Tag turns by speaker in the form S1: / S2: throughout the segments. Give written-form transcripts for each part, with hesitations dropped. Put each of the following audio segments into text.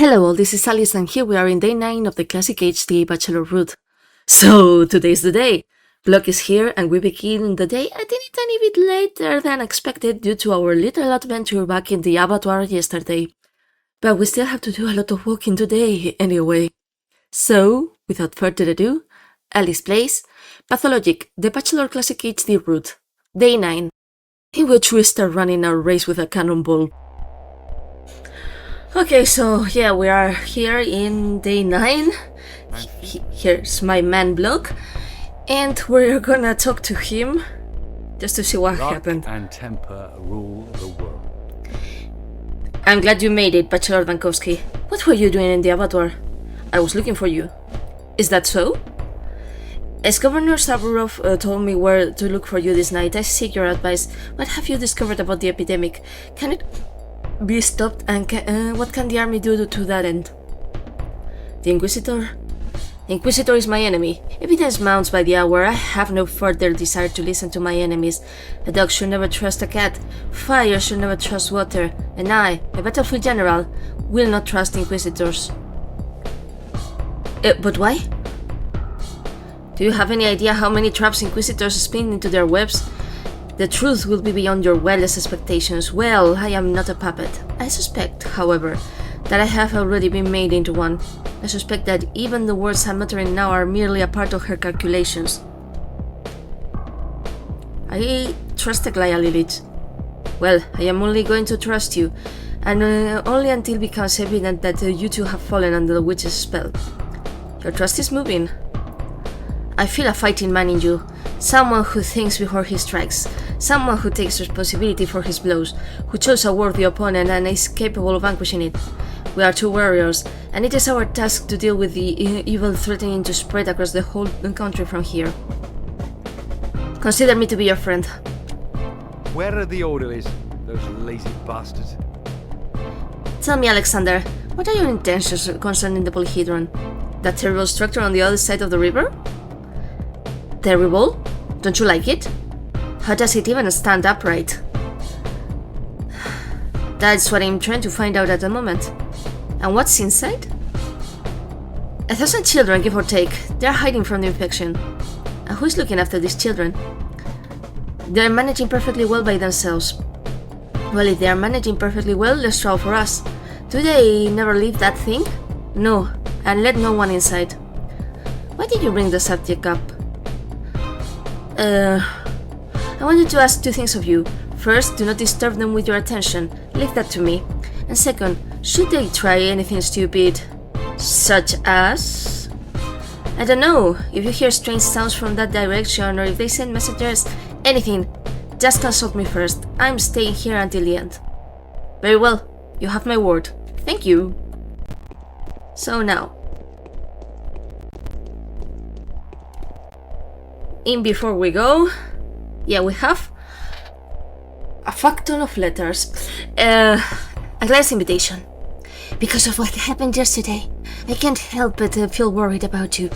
S1: Hello all, this is Alys and here we are in day 9 of the classic HD Bachelor Route. So, today's the day. Vlog is here and we begin the day a tiny bit later than expected due to our little adventure back in the abattoir yesterday. But we still have to do a lot of walking today anyway. So, without further ado, Alys plays Pathologic, the Bachelor Classic HD Route, day 9, in which we start running our race with a cannonball. Okay, so yeah, we are here in day 9. Here's my man block, and we're gonna talk to him just to see what happened.
S2: And temper rule the world.
S1: I'm glad you made it, Bachelor Dankowski. What were you doing in the abattoir? I was looking for you. Is that so? As Governor Saburov told me where to look for you this night, I seek your advice. What have you discovered about the epidemic? Can it be stopped, and what can the army do to that end? The Inquisitor? The Inquisitor is my enemy. Evidence mounts by the hour. I have no further desire to listen to my enemies. A dog should never trust a cat. Fire should never trust water. And I, a battlefield general, will not trust Inquisitors. But why? Do you have any idea how many traps Inquisitors spin into their webs? The truth will be beyond your wildest expectations. Well, I am not a puppet. I suspect, however, that I have already been made into one. I suspect that even the words I'm uttering now are merely a part of her calculations. I trust Aglaya Lilith. Well, I am only going to trust you, and only until it becomes evident that you two have fallen under the witch's spell. Your trust is moving. I feel a fighting man in you. Someone who thinks before he strikes. Someone who takes responsibility for his blows. Who chose a worthy opponent and is capable of vanquishing it. We are two warriors, and it is our task to deal with the evil threatening to spread across the whole country from here. Consider me to be your friend.
S2: Where are the orderlies? Those lazy bastards.
S1: Tell me, Alexander, what are your intentions concerning the polyhedron? That terrible structure on the other side of the river? Terrible? Don't you like it? How does it even stand upright? That's what I'm trying to find out at the moment. And what's inside? 1,000 children, give or take. They're hiding from the infection. And who's looking after these children? They're managing perfectly well by themselves. Well, if they are managing perfectly well, let's try for us. Do they never leave that thing? No, and let no one inside. Why did you bring the subject up? I wanted to ask two things of you. First, do not disturb them with your attention. Leave that to me. And second, should they try anything stupid? Such as? I don't know. If you hear strange sounds from that direction, or if they send messages, anything, just consult me first. I'm staying here until the end. Very well. You have my word. Thank you. So now, in before we go, yeah, we have a fuck ton of letters. A glass invitation. Because of what happened yesterday, I can't help but feel worried about you.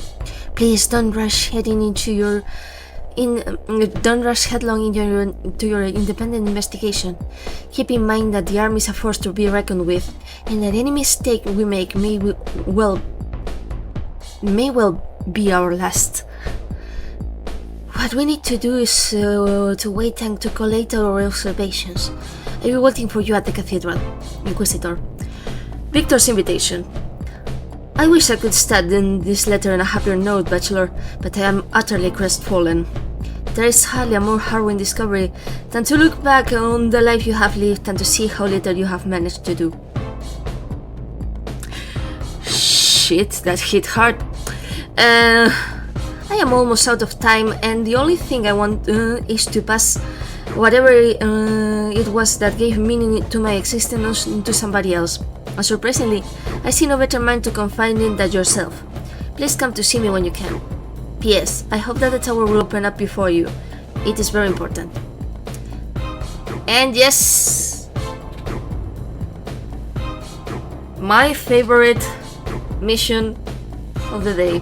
S1: Please don't rush headlong into your independent investigation. Keep in mind that the army is a force to be reckoned with, and that any mistake we make may well be our last. What we need to do is to wait and to collate our observations. I'll be waiting for you at the cathedral, Inquisitor. Victor's invitation. I wish I could start this letter on a happier note, Bachelor, but I am utterly crestfallen. There is hardly a more harrowing discovery than to look back on the life you have lived and to see how little you have managed to do. Shit, that hit hard. I am almost out of time, and the only thing I want is to pass whatever it was that gave meaning to my existence to somebody else. And surprisingly, I see no better mind to confide in than yourself. Please come to see me when you can. P.S. I hope that the tower will open up before you. It is very important. And yes, my favorite mission of the day.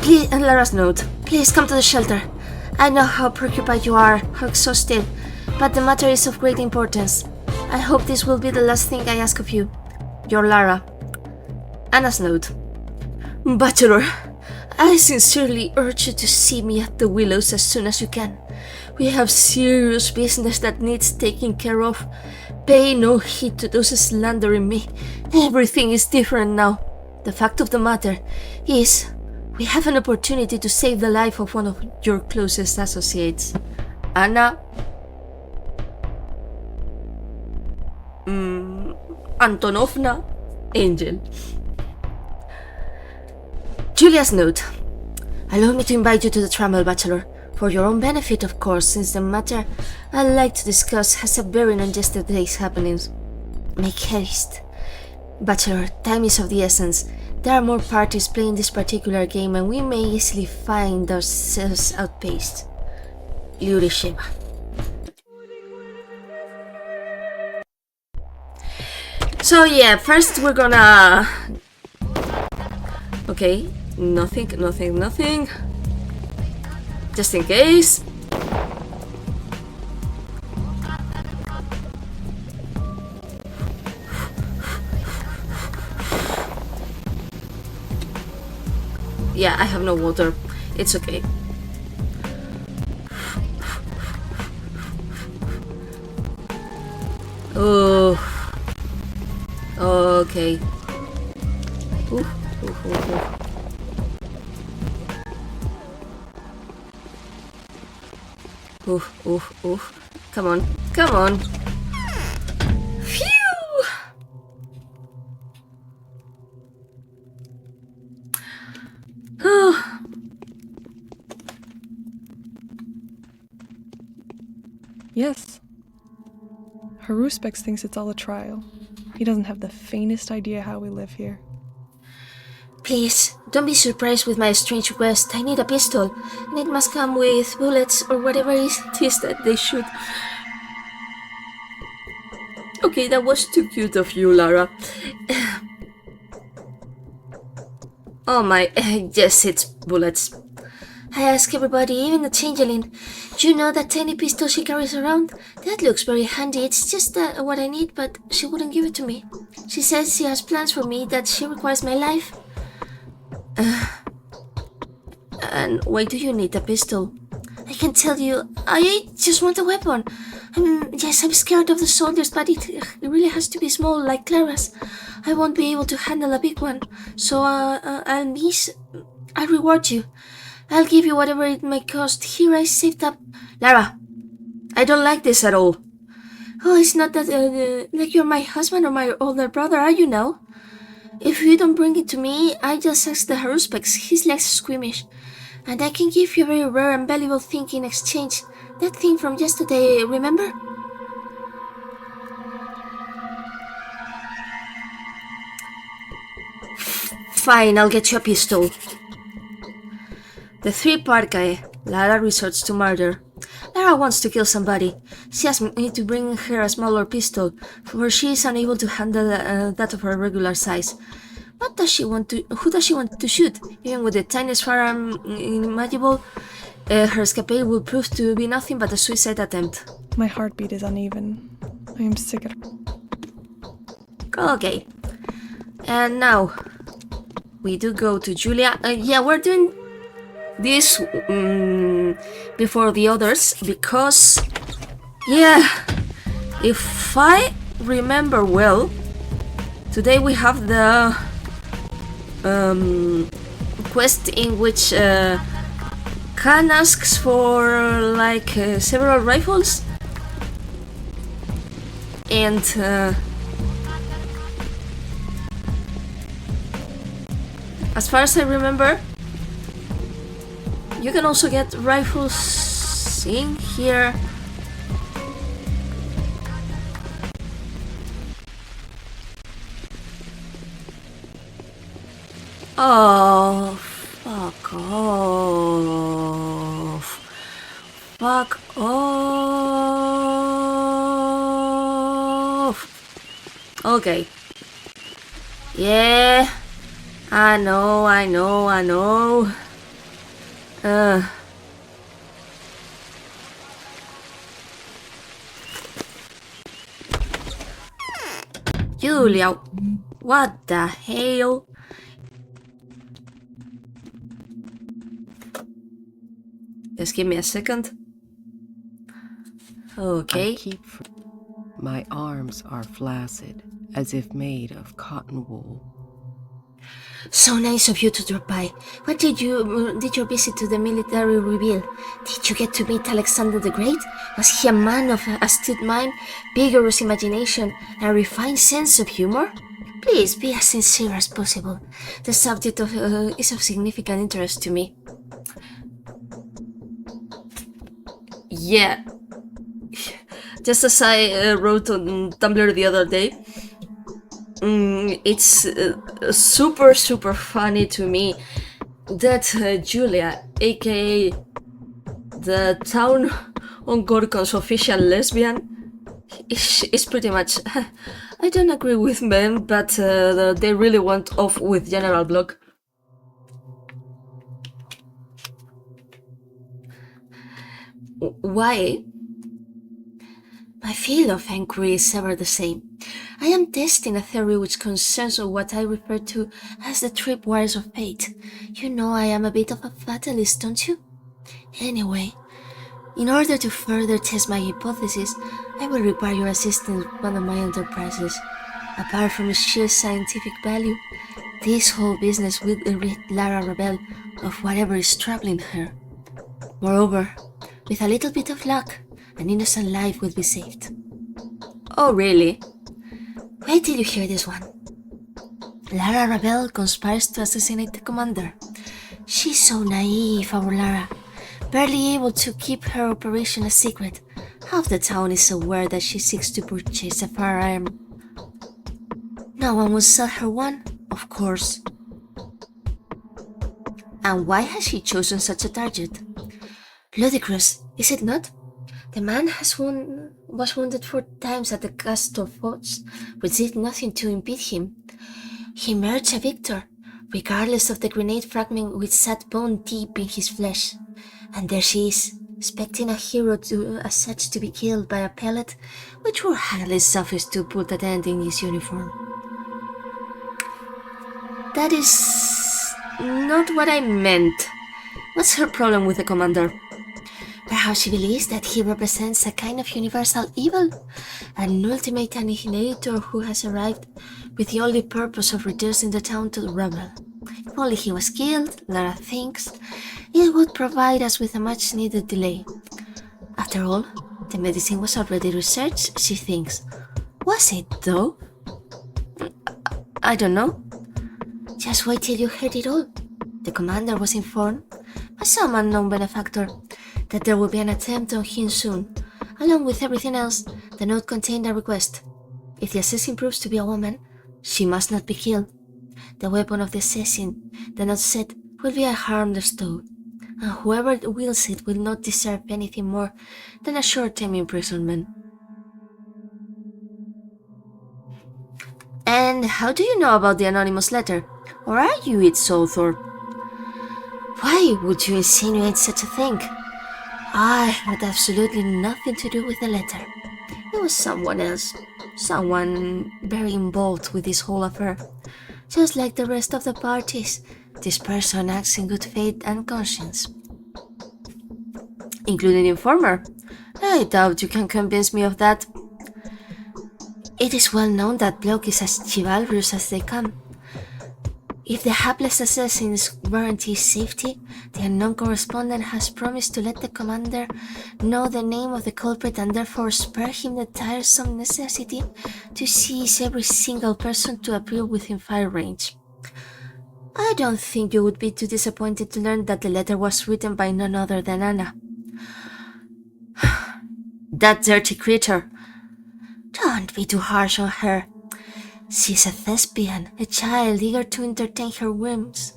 S1: Please, Lara's note. Please come to the shelter. I know how preoccupied you are, how exhausted, but the matter is of great importance. I hope this will be the last thing I ask of you. You're Lara. Anna's note. Bachelor, I sincerely urge you to see me at the Willows as soon as you can. We have serious business that needs taking care of. Pay no heed to those slandering me. Everything is different now. The fact of the matter is, we have an opportunity to save the life of one of your closest associates. Anna. Antonovna. Angel. Julia's note. Allow me to invite you to the Trammel, Bachelor. For your own benefit, of course, since the matter I'd like to discuss has a bearing on yesterday's happenings. Make haste. Bachelor, time is of the essence. There are more parties playing this particular game and we may easily find ourselves outpaced. Yuri Sheba. So yeah, first we're gonna... Okay, nothing. Just in case. Yeah, I have no water. It's okay. Oh. Okay. Ooh. Oof. Come on. Phew!
S3: Yes. Haruspex thinks it's all a trial. He doesn't have the faintest idea how we live here.
S1: Please, don't be surprised with my strange request. I need a pistol, and it must come with bullets or whatever it is that they shoot. Okay, that was too cute of you, Lara. Oh my, yes, it's bullets. I ask everybody, even the changeling, do you know that tiny pistol she carries around? That looks very handy. It's just what I need, but she wouldn't give it to me. She says she has plans for me, that she requires my life. And why do you need a pistol? I can tell you, I just want a weapon. Yes, I'm scared of the soldiers, but it really has to be small, like Clara's. I won't be able to handle a big one, so I'll reward you. I'll give you whatever it may cost. Here I saved up... Lara, I don't like this at all. Oh, it's not that, like you're my husband or my older brother, are you now? If you don't bring it to me, I just ask the Haruspex. He's less squeamish. And I can give you a very rare and valuable thing in exchange. That thing from yesterday, remember? Fine, I'll get you a pistol. The three-part guy. Lara resorts to murder. Lara wants to kill somebody. She asked me to bring her a smaller pistol, for she is unable to handle that of her regular size. Who does she want to shoot? Even with the tiniest firearm imaginable, her escapade will prove to be nothing but a suicide attempt.
S3: My heartbeat is uneven. I am sick of...
S1: Okay. And now, we do go to Julia. Yeah, we're doing this before the others because, yeah, if I remember well, today we have the quest in which Khan asks for like several rifles, and as far as I remember, you can also get rifles in here. Oh, fuck off. Fuck off. Okay. Yeah. I know. Julia. What the hell? Just give me a second. Okay.
S4: My arms are flaccid, as if made of cotton wool.
S1: So nice of you to drop by. What did your visit to the military reveal? Did you get to meet Alexander the Great? Was he a man of astute mind, vigorous imagination, and a refined sense of humor? Please be as sincere as possible. The subject is of significant interest to me. Yeah. Just as I wrote on Tumblr the other day, it's super funny to me that Julia, aka the town on Gorkon's official lesbian, is pretty much... I don't agree with men, but they really went off with General Block. Why? My feel of inquiry is ever the same. I am testing a theory which concerns what I refer to as the tripwires of fate. You know I am a bit of a fatalist, don't you? Anyway, in order to further test my hypothesis, I will require your assistance with one of my enterprises. Apart from its sheer scientific value, this whole business will rid Lara Rebel of whatever is troubling her. Moreover, with a little bit of luck, an innocent life will be saved. Oh, really? Wait till you hear this one. Lara Rebel conspires to assassinate the commander. She's so naive, our Lara, barely able to keep her operation a secret. Half the town is aware that she seeks to purchase a firearm. No one will sell her one, of course. And why has she chosen such a target? Ludicrous, is it not? The man was wounded 4 times at the Castle Forts, which did nothing to impede him. He emerged a victor, regardless of the grenade fragment which sat bone deep in his flesh. And there she is, expecting a hero as such to be killed by a pellet which would hardly suffice to put a dent in his uniform. That is not what I meant. What's her problem with the commander? Perhaps she believes that he represents a kind of universal evil, an ultimate annihilator who has arrived with the only purpose of reducing the town to rubble. If only he was killed, Lara thinks, it would provide us with a much-needed delay. After all, the medicine was already researched, she thinks. Was it, though? I don't know. Just wait till you heard it all. The commander was informed, by some unknown benefactor, that there would be an attempt on him soon. Along with everything else, the note contained a request. If the assassin proves to be a woman, she must not be killed. The weapon of the assassin, the note said, will be a harmless tool, and whoever wields it will not deserve anything more than a short-term imprisonment. And how do you know about the anonymous letter? Or are you its author? Why would you insinuate such a thing? I had absolutely nothing to do with the letter. It was someone else. Someone very involved with this whole affair. Just like the rest of the parties, this person acts in good faith and conscience. Including the informer. I doubt you can convince me of that. It is well known that Block is as chivalrous as they come. If the hapless assassins guarantee safety, the unknown correspondent has promised to let the commander know the name of the culprit and therefore spare him the tiresome necessity to seize every single person to appear within fire range. I don't think you would be too disappointed to learn that the letter was written by none other than Anna. That dirty creature. Don't be too harsh on her. She's a thespian, a child eager to entertain her whims.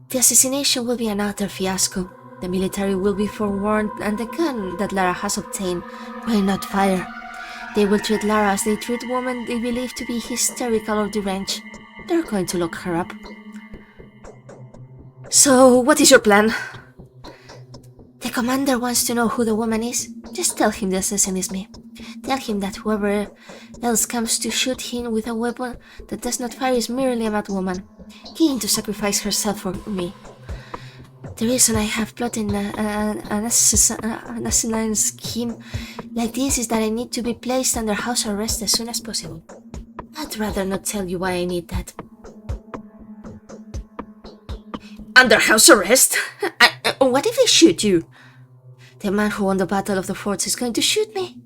S1: The assassination will be an utter fiasco. The military will be forewarned, and the gun that Lara has obtained will not fire. They will treat Lara as they treat women they believe to be hysterical or deranged. They're going to lock her up. So, what is your plan? The commander wants to know who the woman is. Just tell him the assassin is me. Tell him that whoever else comes to shoot him with a weapon that does not fire is merely a mad woman, keen to sacrifice herself for me. The reason I have plotted an asinine scheme like this is that I need to be placed under house arrest as soon as possible. I'd rather not tell you why I need that. Under house arrest? What if they shoot you? The man who won the Battle of the Forts is going to shoot me?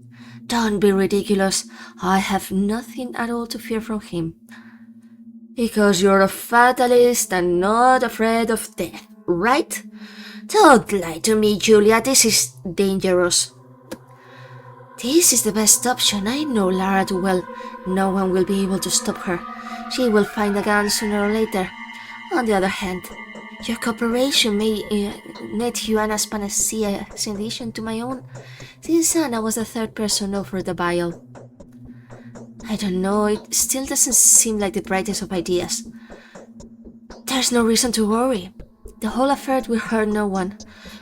S1: Don't be ridiculous. I have nothing at all to fear from him. Because you're a fatalist and not afraid of death, right? Don't lie to me, Julia. This is dangerous. This is the best option. I know Lara too well. No one will be able to stop her. She will find a gun sooner or later. On the other hand, your cooperation may net you Anna's panacea in addition to my own, since Anna was the third person offered the vial. I don't know, it still doesn't seem like the brightest of ideas. There's no reason to worry. The whole affair will hurt no one.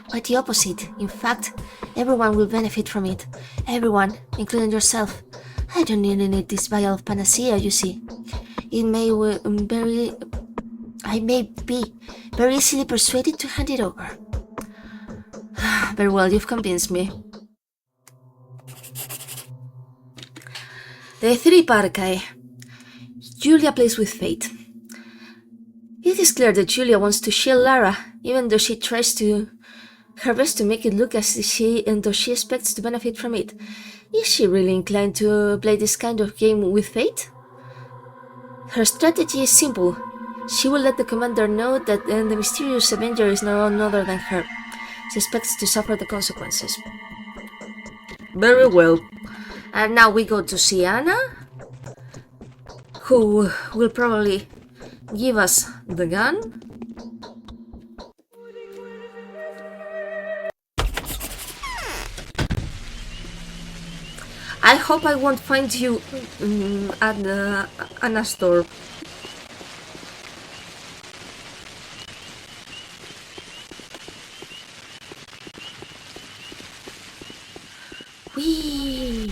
S1: Quite the opposite. In fact, everyone will benefit from it. Everyone, including yourself. I don't really need this vial of panacea, you see. I may be very easily persuaded to hand it over. Very well, you've convinced me. The three Parcae. Julia plays with fate. It is clear that Julia wants to shield Lara, even though she tries her best to make it look as though she expects to benefit from it. Is she really inclined to play this kind of game with fate? Her strategy is simple. She will let the commander know that the mysterious Avenger is none other than her. She expects to suffer the consequences. Very well. And now we go to see Anna, who will probably give us the gun. I hope I won't find you at Anna's store. Whee!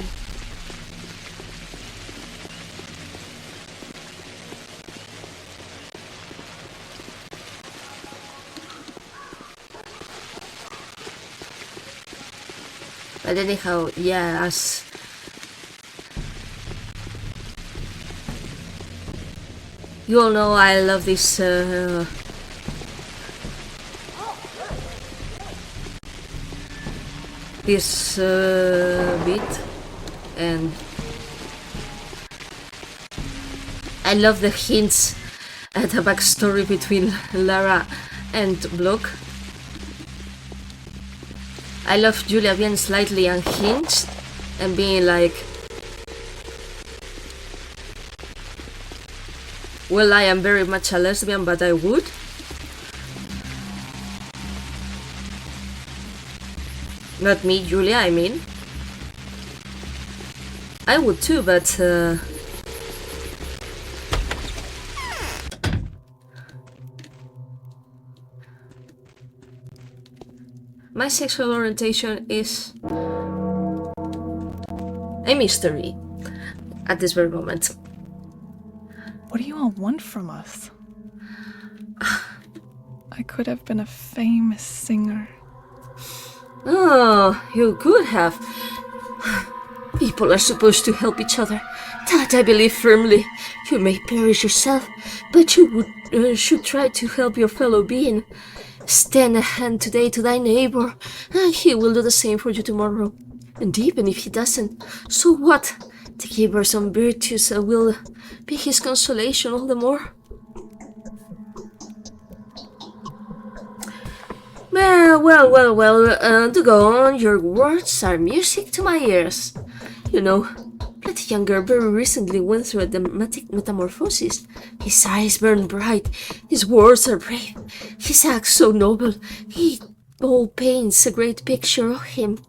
S1: But anyhow, yeah, as you all know, I love this bit, and I love the hints at a backstory between Lara and Block. I love Julia being slightly unhinged and being like, well, I am very much a lesbian, but I would. Not me, Julia, I mean. I would too, but my sexual orientation is a mystery at this very moment.
S3: What do you all want from us? I could have been a famous singer.
S1: Oh, you could have. People are supposed to help each other. That I believe firmly. You may perish yourself, but you should try to help your fellow being. Extend a hand today to thy neighbor, and he will do the same for you tomorrow. And even if he doesn't, so what? The giver's own virtues will be his consolation all the more. Well, to go on, your words are music to my ears. You know, Blood Younger very recently went through a dramatic metamorphosis. His eyes burn bright, his words are brave, his acts so noble. He all paints a great picture of him.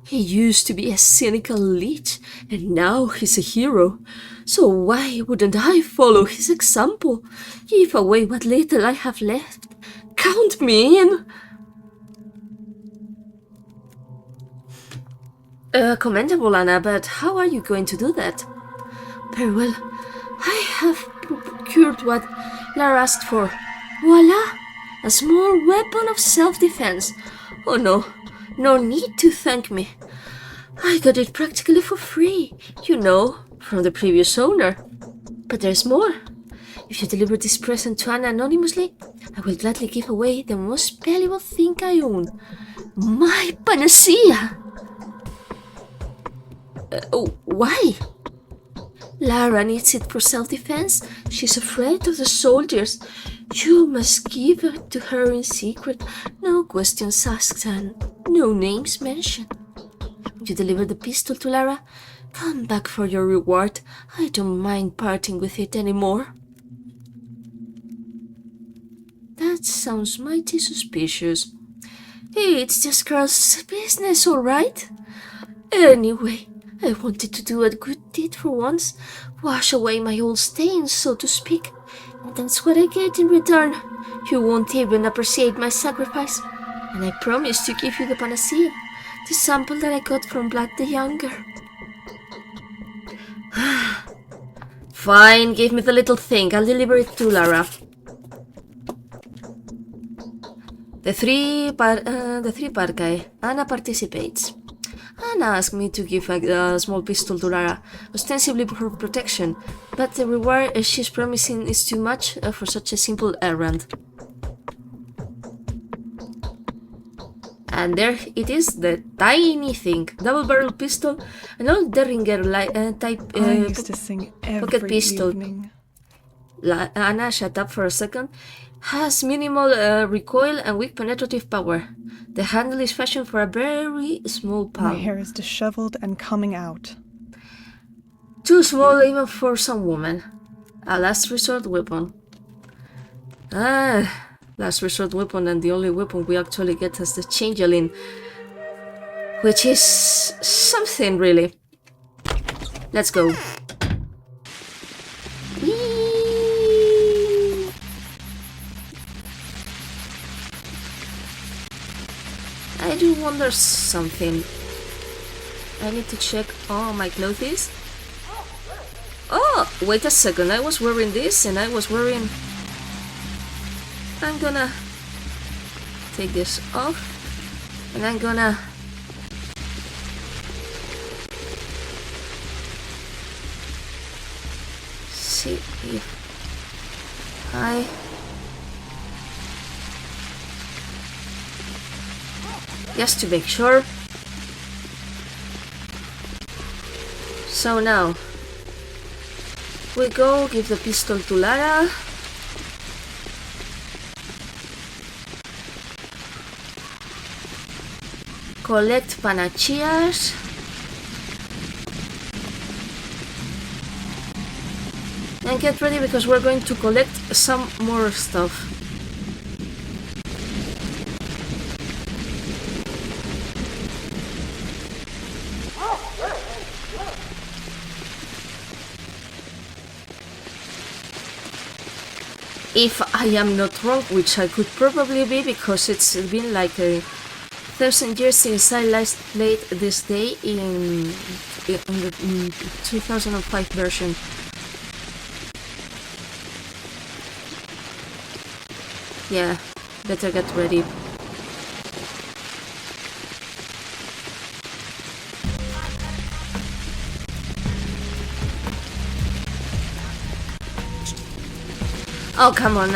S1: He used to be a cynical leech, and now he's a hero. So why wouldn't I follow his example? Give away what little I have left. Count me in. Commendable, Anna, but how are you going to do that? Very well. I have procured what Lara asked for. Voila! A small weapon of self-defense. Oh no, no need to thank me. I got it practically for free, you know, from the previous owner. But there's more. If you deliver this present to Anna anonymously, I will gladly give away the most valuable thing I own. My panacea! Why? Lara needs it for self-defense. She's afraid of the soldiers. You must give it to her in secret. No questions asked and no names mentioned. You deliver the pistol to Lara. Come back for your reward. I don't mind parting with it anymore. That sounds mighty suspicious. Hey, it's just girls' business, alright? Anyway, I wanted to do a good deed for once. Wash away my old stains, so to speak. And that's what I get in return. You won't even appreciate my sacrifice. And I promise to give you the panacea. The sample that I got from Vlad the Younger. Fine, give me the little thing. I'll deliver it to Lara. The three Parkai. Anna participates. Anna asked me to give a small pistol to Lara, ostensibly for protection, but the reward she's promising is too much for such a simple errand. And there it is, the tiny thing, double-barrel pistol, an old Derringer type
S3: I used to sing
S1: pocket
S3: every
S1: pistol.
S3: evening.
S1: Anna shut up for a second. Has minimal recoil and weak penetrative power. The handle is fashioned for a very small
S3: My
S1: palm.
S3: hair is disheveled and coming out.
S1: Too small even for some woman. A last resort weapon. Last resort weapon, and the only weapon we actually get as the changeling. Which is something, really. Let's go. I do wonder something. I need to check all my clothes. Oh, wait a second. I was wearing this and I was wearing... I'm gonna take this off and I'm gonna... see if I... just to make sure. So now we go give the pistol to Lara. Collect panacheas. And get ready because we're going to collect some more stuff. If I am not wrong, which I could probably be because it's been like 1,000 years since I last played this day in the 2005 version. Yeah, better get ready. Oh, come on,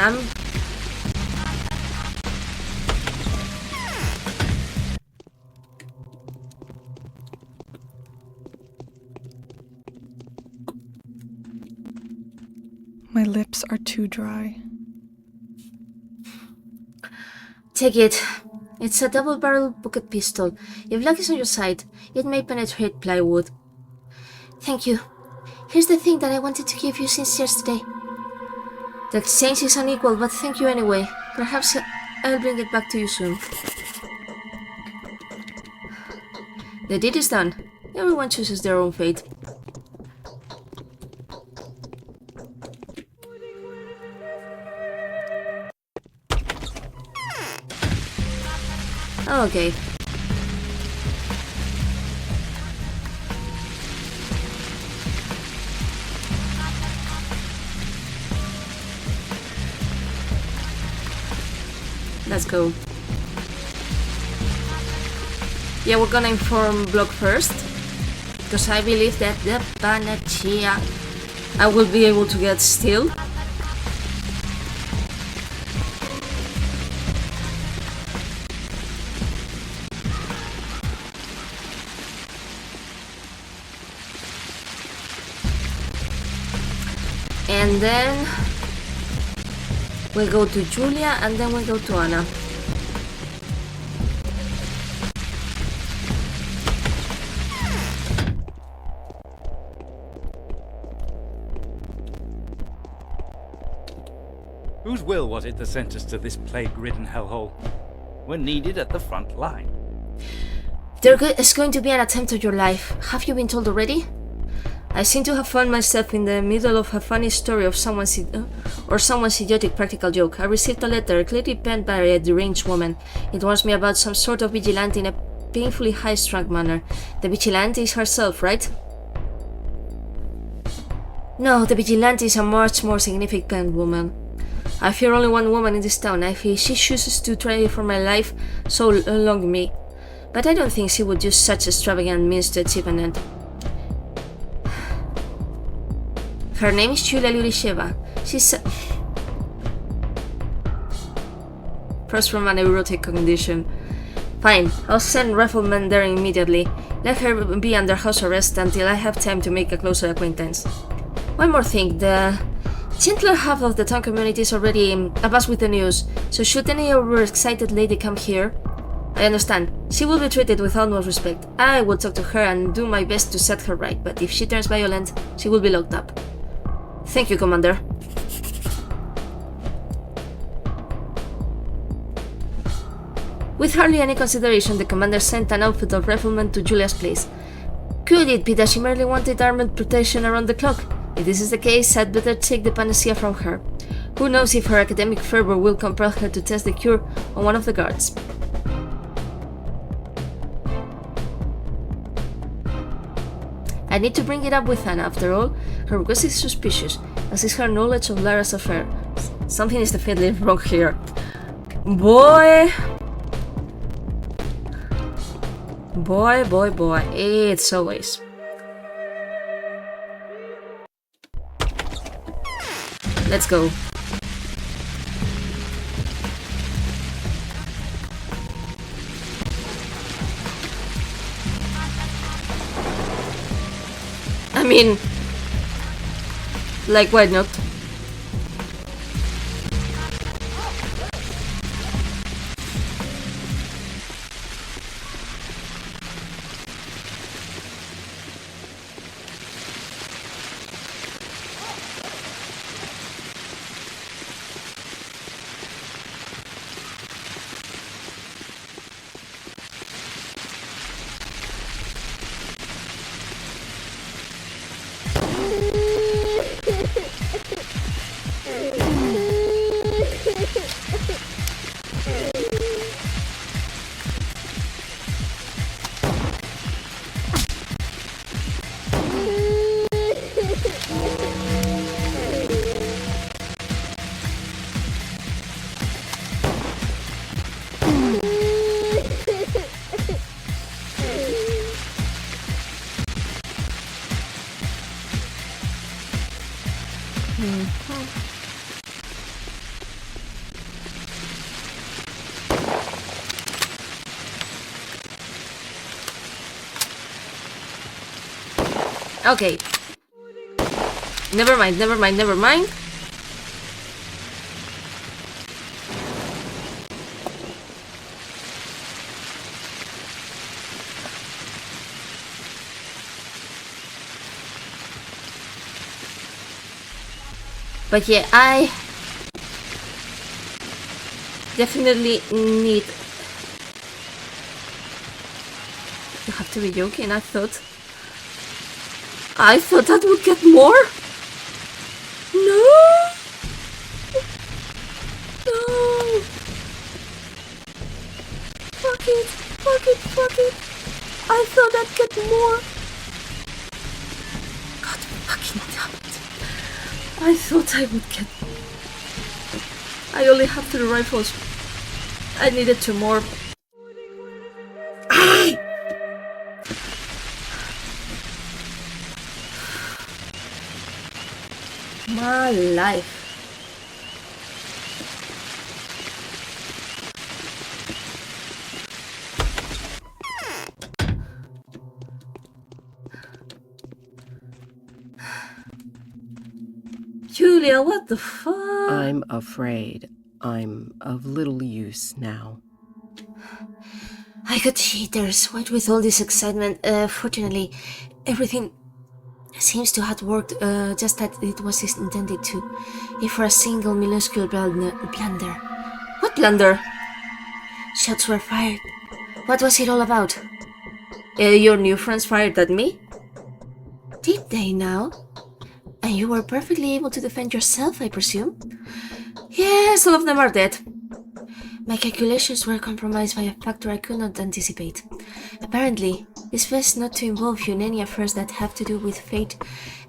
S3: My lips are too dry.
S1: Take it. It's a double-barrel pocket pistol. If luck is on your side, it may penetrate plywood. Thank you. Here's the thing that I wanted to give you since yesterday. The exchange is unequal, but thank you anyway. Perhaps I'll bring it back to you soon. The deed is done. Everyone chooses their own fate. Okay. Let's go. Yeah, we're gonna inform Block first, because I believe that the Panacea I will be able to get still. And then we'll go to Julia, and then we'll go to Anna.
S5: Whose will was it that sent us to this plague-ridden hellhole? We're needed at the front line.
S1: There is going to be an attempt on your life. Have you been told already? I seem to have found myself in the middle of a funny story of someone's idiotic practical joke. I received a letter clearly penned by a deranged woman. It warns me about some sort of vigilante in a painfully high-strung manner. The vigilante is herself, right? No, the vigilante is a much more significant woman. I fear only one woman in this town. If she chooses to try for my life, so long me. But I don't think she would use such extravagant means to achieve an end. Her name is Julia Lurisheva. She's first from a neurotic condition. Fine, I'll send riflemen there immediately. Let her be under house arrest until I have time to make a closer acquaintance. One more thing, the gentler half of the town community is already abuzz with the news, so should any overexcited lady come here, I understand. She will be treated with utmost respect. I will talk to her and do my best to set her right, but if she turns violent, she will be locked up. Thank you, Commander. With hardly any consideration, the commander sent an outfit of riflemen to Julia's place. Could it be that she merely wanted armed protection around the clock? If this is the case, I'd better take the panacea from her. Who knows if her academic fervor will compel her to test the cure on one of the guards. I need to bring it up with Anna, after all. Her request is suspicious, as is her knowledge of Lara's affair. Something is definitely wrong here. Boy, it's always. Let's go. I mean, like, why not? Okay. Never mind. But yeah, I definitely need. You have to be joking. I thought that would get more. No. Fuck it. I thought I'd get more. God fucking damn it. I thought I would get. I only have 3 rifles. I needed two more. My life. Julia, what the fuck?
S4: I'm afraid I'm of little use now.
S1: I got jitters. What with all this excitement? Fortunately, everything seems to have worked just as it was intended to. If for a single minuscule blunder. What blunder? Shots were fired. What was it all about? Your new friends fired at me? Did they now? And you were perfectly able to defend yourself, I presume? Yes, all of them are dead. My calculations were compromised by a factor I could not anticipate. Apparently, it's best not to involve you in any affairs that have to do with fate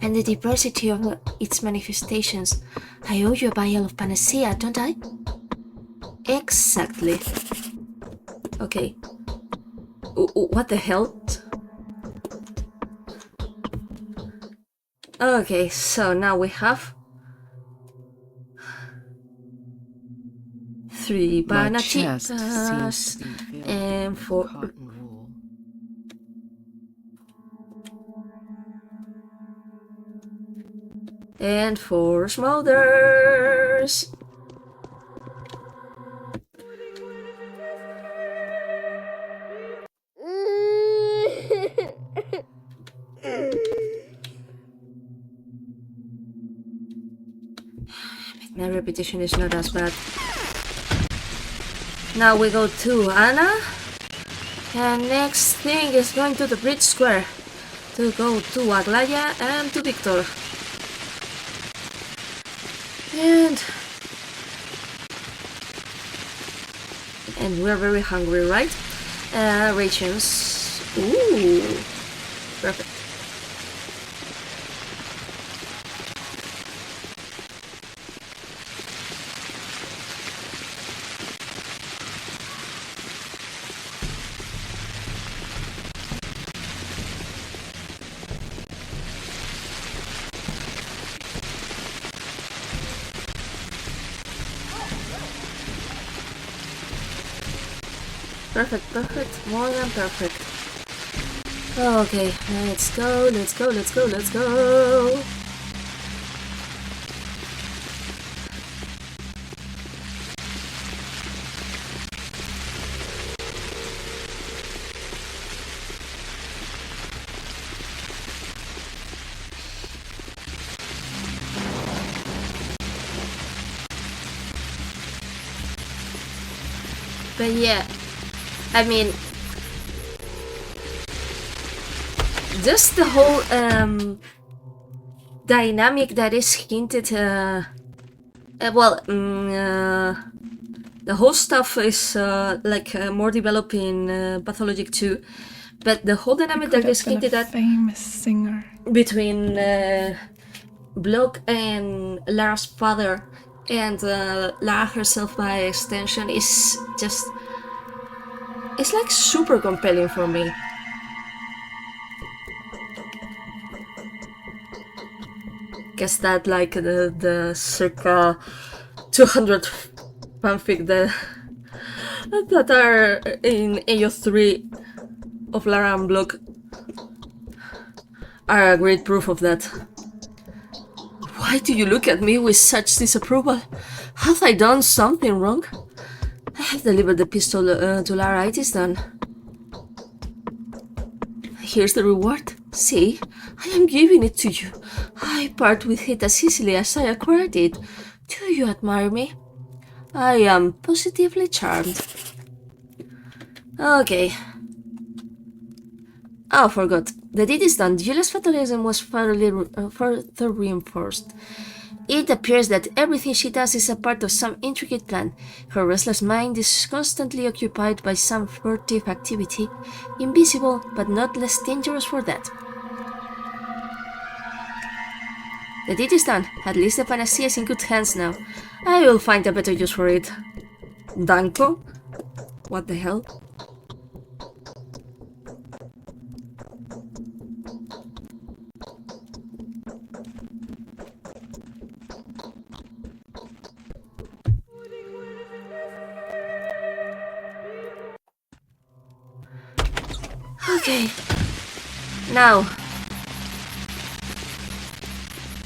S1: and the diversity of its manifestations. I owe you a vial of panacea, don't I? Exactly. Okay. What the hell? Okay, so now we have 3
S4: My chest seems
S1: banachitas
S4: to be filled
S1: and
S4: with
S1: 4
S4: cotton wool.
S1: and 4 smolders. My repetition is not as bad. Now we go to Anna. And next thing is going to the Bridge Square. To go to Aglaya and to Victor. And we're very hungry, right? Rations. Ooh. Perfect. Perfect, more than perfect. Okay, let's go. But yeah, I mean, just the whole dynamic that is hinted, the whole stuff is more developed in Pathologic 2, but the whole dynamic that is hinted at
S3: famous singer
S1: between Block and Lara's father and Lara herself by extension is just, it's like super compelling for me. Guess that like the circa 200 fanfic that are in AO3 of Lara and Block are a great proof of that. Why do you look at me with such disapproval? Have I done something wrong? I have delivered the pistol to Lara, it is done. Here's the reward. See, I am giving it to you. I part with it as easily as I acquired it. Do you admire me? I am positively charmed. Okay. Oh, forgot. The deed is done. Julia's fatalism was further reinforced. It appears that everything she does is a part of some intricate plan. Her restless mind is constantly occupied by some furtive activity, invisible but not less dangerous for that. The deed is done. At least the panacea is in good hands now. I will find a better use for it. Danko? What the hell? Okay. Now.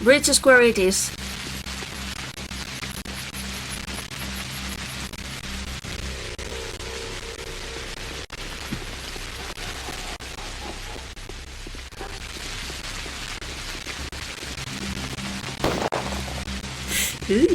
S1: Bridge Square it is. Ooh.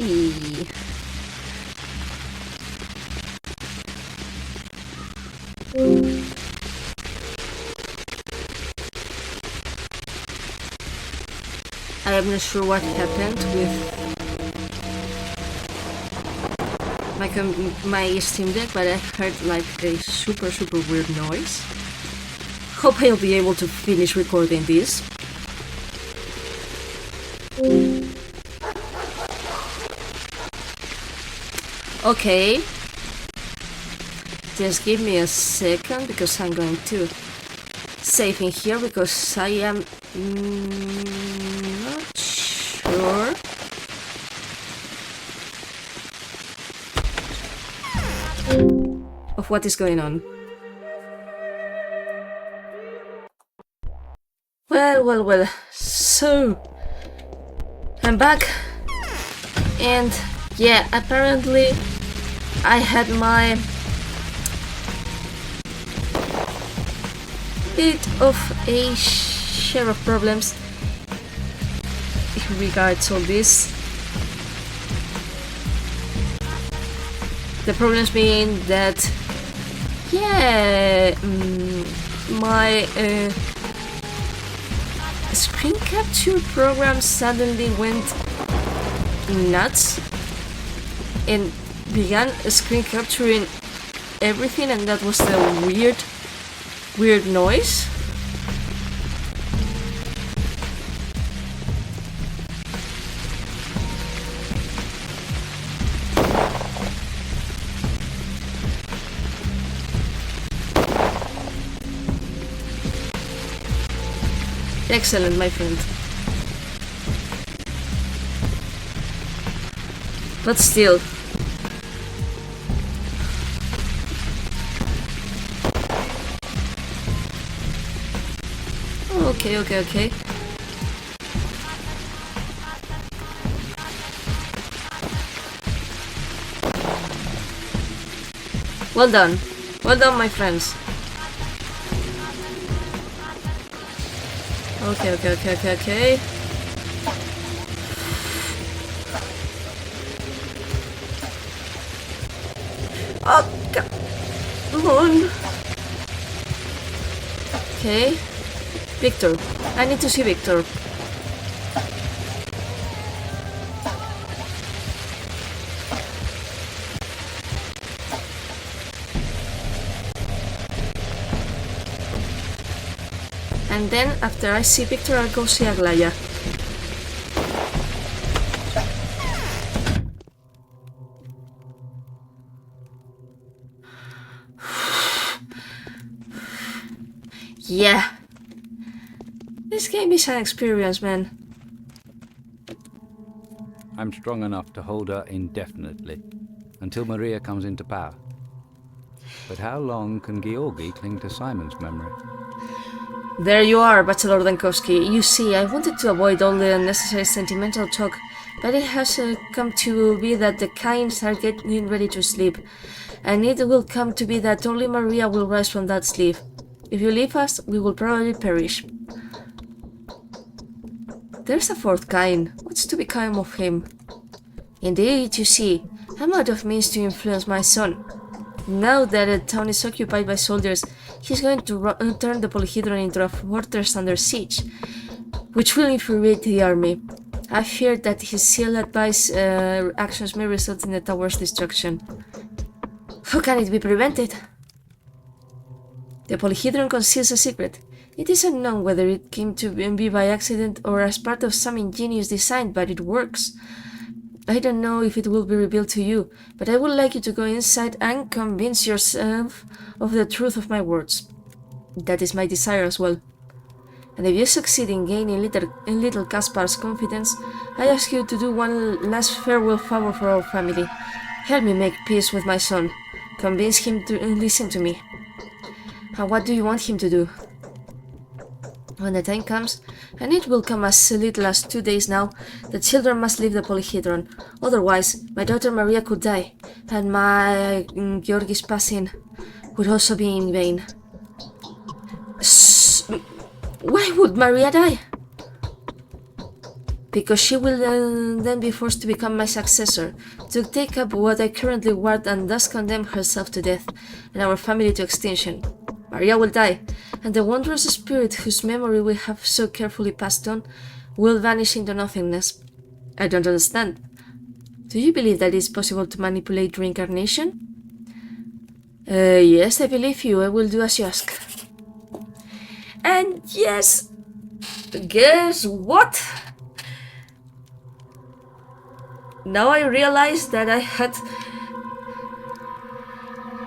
S1: I am not sure what happened with my Steam Deck, but I heard like a super weird noise. Hope I'll be able to finish recording this. Okay. Just give me a second because I'm going to save in here because I am not sure. Of what is going on. Well. So, I'm back. And yeah, apparently I had my bit of a share of problems in regards to this. The problems being that, yeah, my screen capture program suddenly went nuts and began screen capturing everything, and that was the weird noise. Excellent, my friend. But still. Okay. Well done, my friends. Okay. Oh, come on. Okay. Victor. I need to see Victor. And then, after I see Victor, I'll go see Aglaya. Yeah. This game is an experience, man.
S5: I'm strong enough to hold her indefinitely, until Maria comes into power. But how long can Georgi cling to Simon's memory?
S1: There you are, Bachelor Dankowski. You see, I wanted to avoid all the unnecessary sentimental talk, but it has come to be that the Kynes are getting ready to sleep, and it will come to be that only Maria will rise from that sleep. If you leave us, we will probably perish. There's a fourth Kyne. What's to become of him? Indeed, you see, I'm out of means to influence my son. Now that the town is occupied by soldiers, he's going to turn the Polyhedron into a fortress under siege, which will infuriate the army. I fear that his ill-advised actions may result in the tower's destruction. How can it be prevented? The Polyhedron conceals a secret. It is unknown whether it came to be by accident or as part of some ingenious design, but it works. I don't know if it will be revealed to you, but I would like you to go inside and convince yourself of the truth of my words. That is my desire as well. And if you succeed in gaining little Caspar's confidence, I ask you to do one last farewell favor for our family. Help me make peace with my son. Convince him to listen to me. And what do you want him to do? When the time comes, and it will come as little as 2 days now, the children must leave the polyhedron. Otherwise, my daughter Maria could die, and my Georgi's passing would also be in vain. Why would Maria die? Because she will then be forced to become my successor, to take up what I currently ward and thus condemn herself to death, and our family to extinction. Maria will die, and the wondrous spirit whose memory we have so carefully passed on will vanish into nothingness. I don't understand. Do you believe that it is possible to manipulate reincarnation? Yes, I believe you. I will do as you ask. And yes, guess what? Now I realize that I had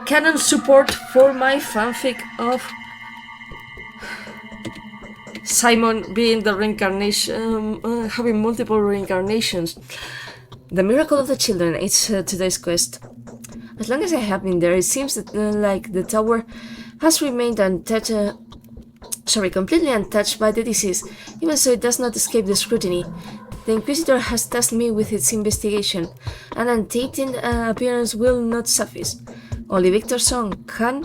S1: canon support for my fanfic of Simon being the reincarnation, having multiple reincarnations. The miracle of the children is today's quest. As long as I have been there, it seems that like the tower has remained untouched. Completely untouched by the disease, even so it does not escape the scrutiny. The Inquisitor has tasked me with its investigation. An untainted appearance will not suffice. Only Victor's son, Khan,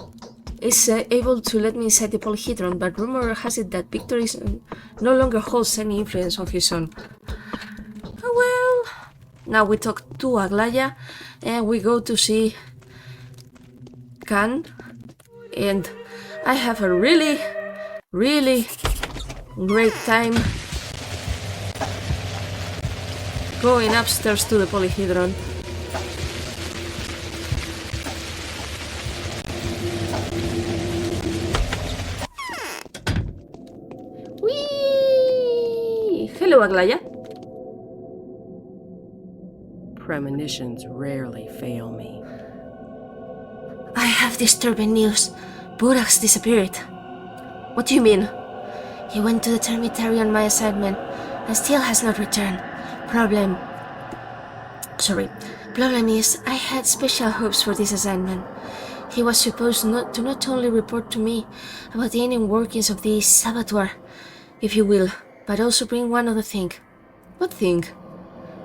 S1: is able to let me inside the polyhedron, but rumor has it that Victor no longer holds any influence on his son. Oh well. Now we talk to Aglaya, and we go to see Khan, and I have a really great time going upstairs to the polyhedron. Whee! Hello, Aglaya.
S4: Premonitions rarely fail me.
S1: I have disturbing news. Burak's disappeared. What do you mean? He went to the termitary on my assignment and still has not returned. Problem is, I had special hopes for this assignment. He was supposed to not only report to me about the inner workings of the saboteur, if you will, but also bring one other thing. What thing?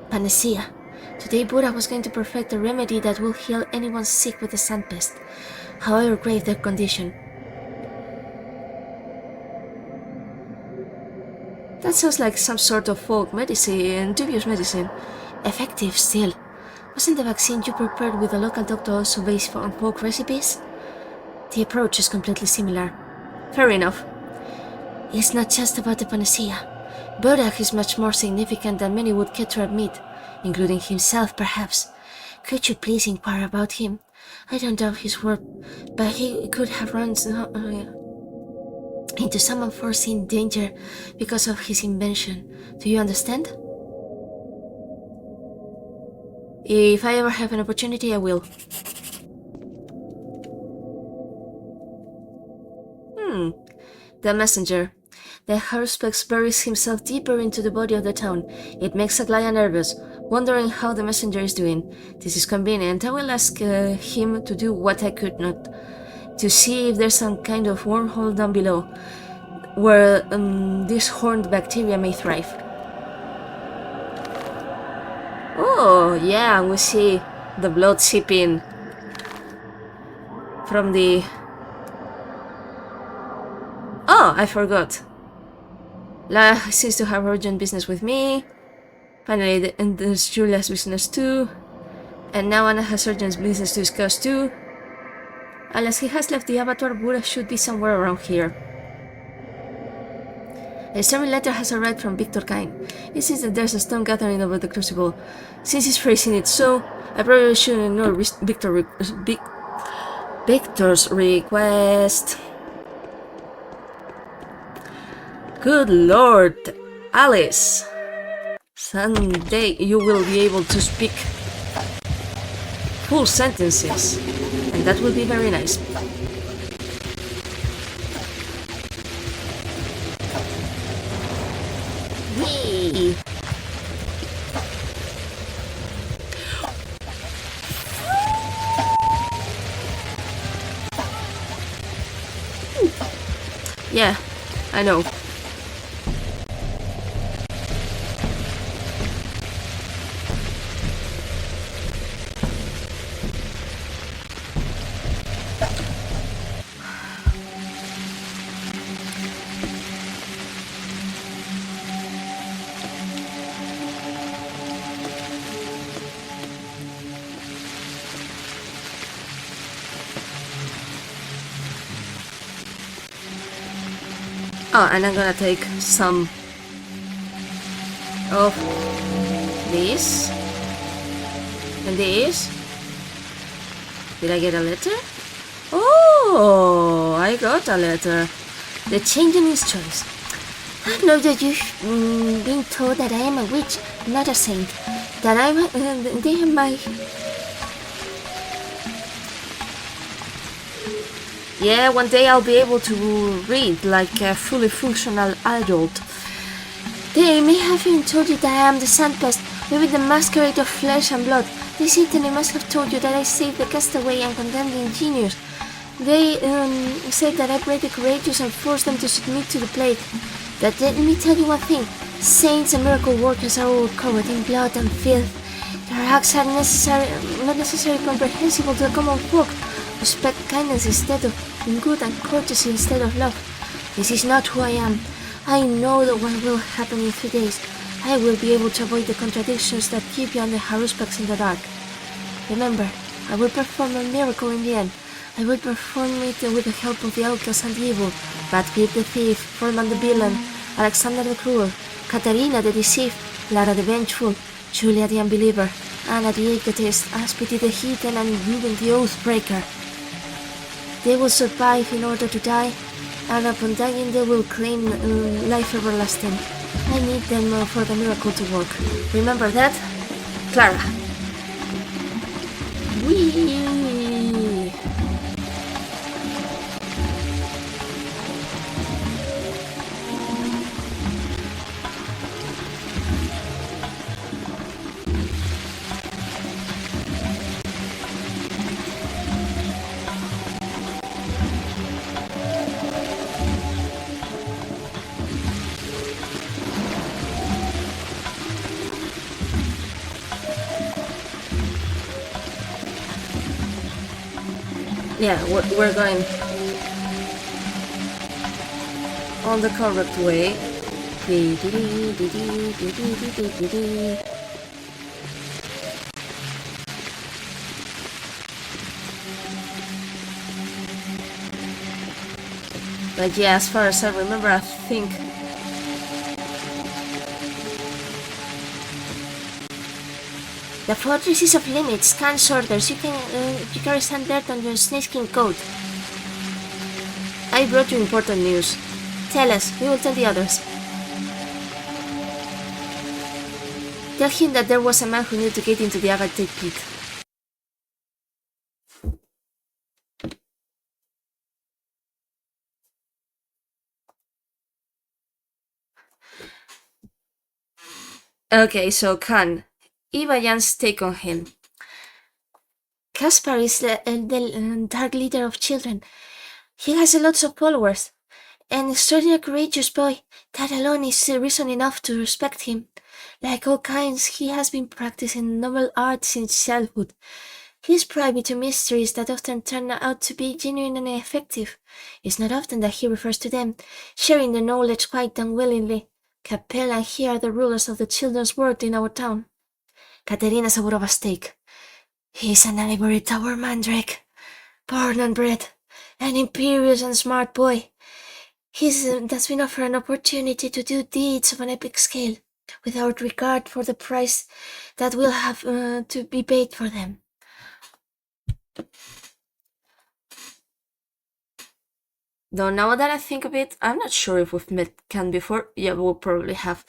S1: Panacea. Today Burak was going to perfect a remedy that will heal anyone sick with the sandpest, however grave their condition. That sounds like some sort of folk medicine, dubious medicine. Effective still. Wasn't the vaccine you prepared with a local doctor also based on folk recipes? The approach is completely similar. Fair enough. It's not just about the panacea. Burak is much more significant than many would care to admit, including himself perhaps. Could you please inquire about him? I don't doubt his word, but he could have run into some unforeseen danger because of his invention. Do you understand? If I ever have an opportunity, I will. The messenger. The Haruspex buries himself deeper into the body of the town. It makes Aglaya nervous, wondering how the messenger is doing. This is convenient. I will ask him to do what I could not, to see if there's some kind of wormhole down below, where this horned bacteria may thrive. Oh, yeah, we see the blood seeping from the... Oh, I forgot. La seems to have urgent business with me. Finally, there's Julia's business too. And now Anna has urgent business to discuss too. Unless he has left the abattoir, Burak should be somewhere around here. A disturbing letter has arrived from Victor Kine. It seems that there's a storm gathering over the crucible. Since he's phrasing it so, I probably should ignore Victor's request. Good lord, Alys! and you will be able to speak full sentences, and that will be very nice. Whee! Yeah, I know. Oh, and I'm gonna take some of this and this. Did I get a letter? Oh, I got a letter. The change in his choice. I know that you've been told that I am a witch, not a saint. That they are my... Yeah, one day I'll be able to read like a fully functional adult. They may have even told you that I am the Sandpest, maybe the masquerade of flesh and blood. They certainly must have told you that I saved the castaway and condemned the engineers. They said that I bred the courageous and forced them to submit to the plague. But let me tell you one thing. Saints and miracle workers are all covered in blood and filth. Their acts are not necessarily comprehensible to the common folk. Respect kindness instead of good and courtesy instead of love. This is not who I am. I know that what will happen in 3 days. I will be able to avoid the contradictions that keep you and the Haruspaks in the dark. Remember, I will perform a miracle in the end. I will perform it with the help of the outlaws and the evil, Radcliffe the thief, Foreman the villain, Alexander the cruel, Katarina the deceived, Lara the vengeful, Julia the unbeliever, Anna the egotist, Aspity the heathen, and Reuben the oath-breaker. They will survive in order to die, and upon dying they will claim life everlasting. I need them for the miracle to work. Remember that? Clara. Whee! Yeah, we're going on the correct way. But yeah, as far as I remember, I think the fortress is off limits. Can't orders. You carry some dirt on your snakeskin coat. I brought you important news. Tell us. We will tell the others. Tell him that there was a man who knew to get into the Agatha pit. Okay, so Khan. Ivayan's take on him. Caspar is the dark leader of children. He has lots of followers. An extraordinarily courageous boy. That alone is reason enough to respect him. Like all kinds, he has been practicing noble art since childhood. He is privy to mysteries that often turn out to be genuine and effective. It's not often that he refers to them, sharing the knowledge quite unwillingly. Capella and he are the rulers of the children's world in our town. Katerina's a bit of a stake. He's an ivory tower mandrake, born and bred, an imperious and smart boy. That's been offered an opportunity to do deeds of an epic scale, without regard for the price that will have to be paid for them. Though now that I think of it, I'm not sure if we've met Khan before. Yeah, we'll probably have.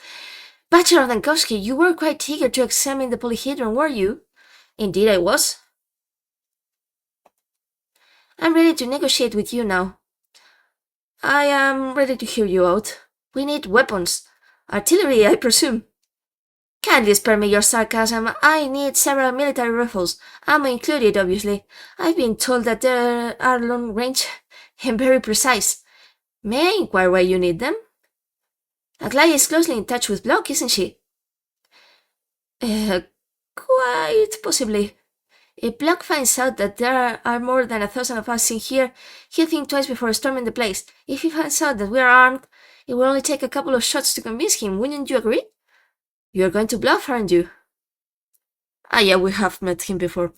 S1: Bachelor Dankowski, you were quite eager to examine the polyhedron, were you? Indeed I was. I'm ready to negotiate with you now. I am ready to hear you out. We need weapons. Artillery, I presume. Kindly spare me your sarcasm. I need several military rifles, ammo included, obviously. I've been told that they are long range and very precise. May I inquire why you need them? Aglaia is closely in touch with Block, isn't she? Quite possibly. If Block finds out that there are more than 1,000 of us in here, he'll think twice before storming the place. If he finds out that we are armed, it will only take a couple of shots to convince him, wouldn't you agree? You're going to bluff, aren't you? Ah, yeah, we have met him before.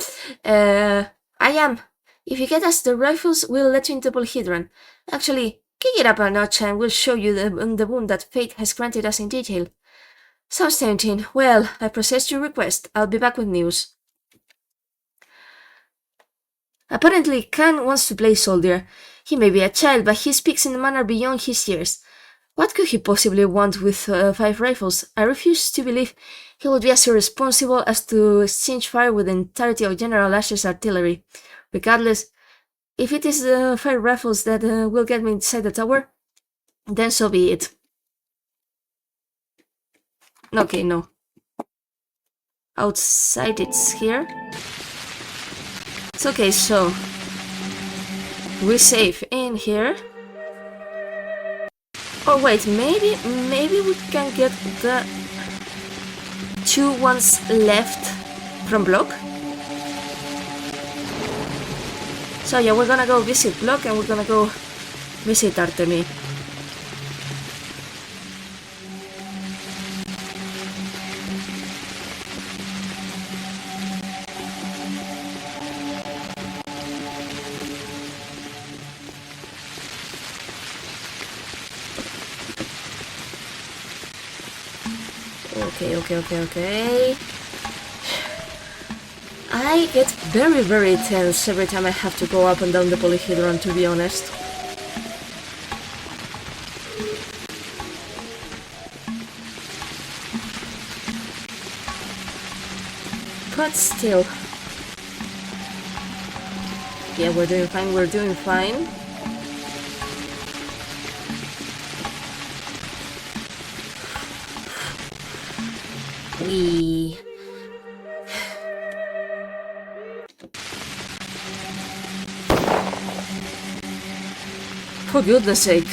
S1: I am. If you get us the rifles, we'll let you into Polyhedron. Actually, kick it up a notch and we'll show you the boon that fate has granted us in detail. Sounds tempting. Well, I processed your request. I'll be back with news. Apparently, Khan wants to play soldier. He may be a child, but he speaks in a manner beyond his years. What could he possibly want with 5 rifles? I refuse to believe he would be as irresponsible as to exchange fire with the entirety of General Ash's artillery. Regardless, if it is the 5 rifles that will get me inside the tower, then so be it. Okay, no. Outside it's here. It's okay, so we save in here. Oh wait, maybe we can get the 2 ones left from Block. So yeah, we're gonna go visit Block and we're gonna go visit Artemi. Okay. I get very tense every time I have to go up and down the polyhedron, to be honest. But still. Yeah, we're doing fine. For goodness sake.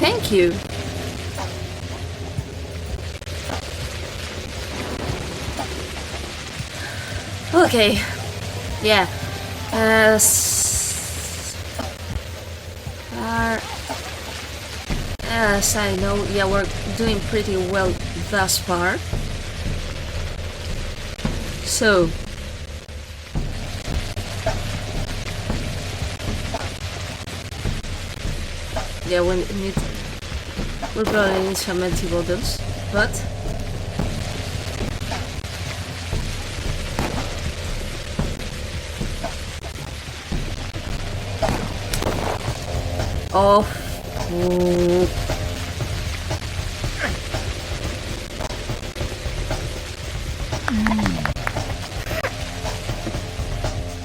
S1: Thank you. Okay. Yeah. As I know, yeah, we're doing pretty well thus far. So. Yeah, we'll probably need some antibottles, but oh.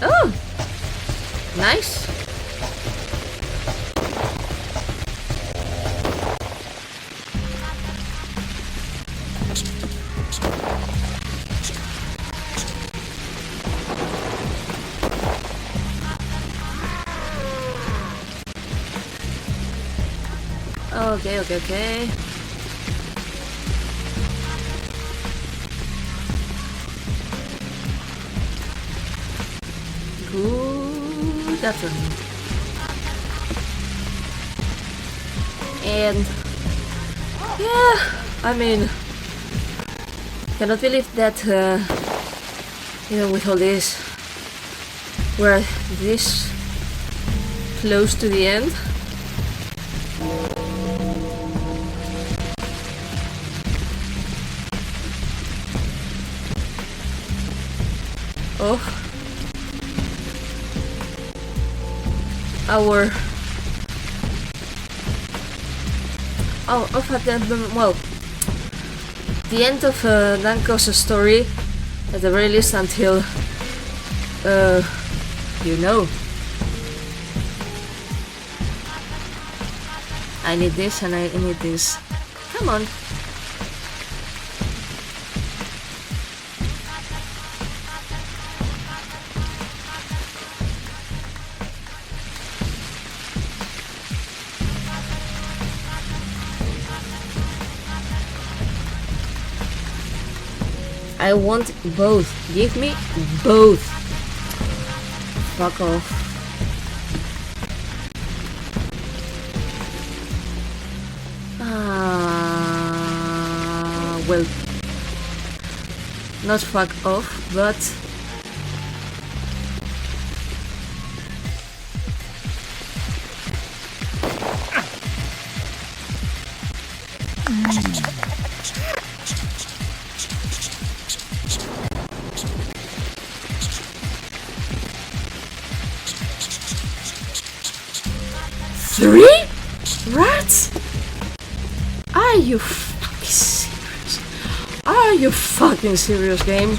S1: Oh, nice. Okay. Good afternoon. And yeah, I mean, cannot believe that, even with all this, we're this close to the end. Of our well, the end of Danko's story, at the very least, until you know. I need this and I need this. Come on. I want both. Give me both. Fuck off. Well, not fuck off, but three rats? Are you fucking serious? Are you fucking serious, game?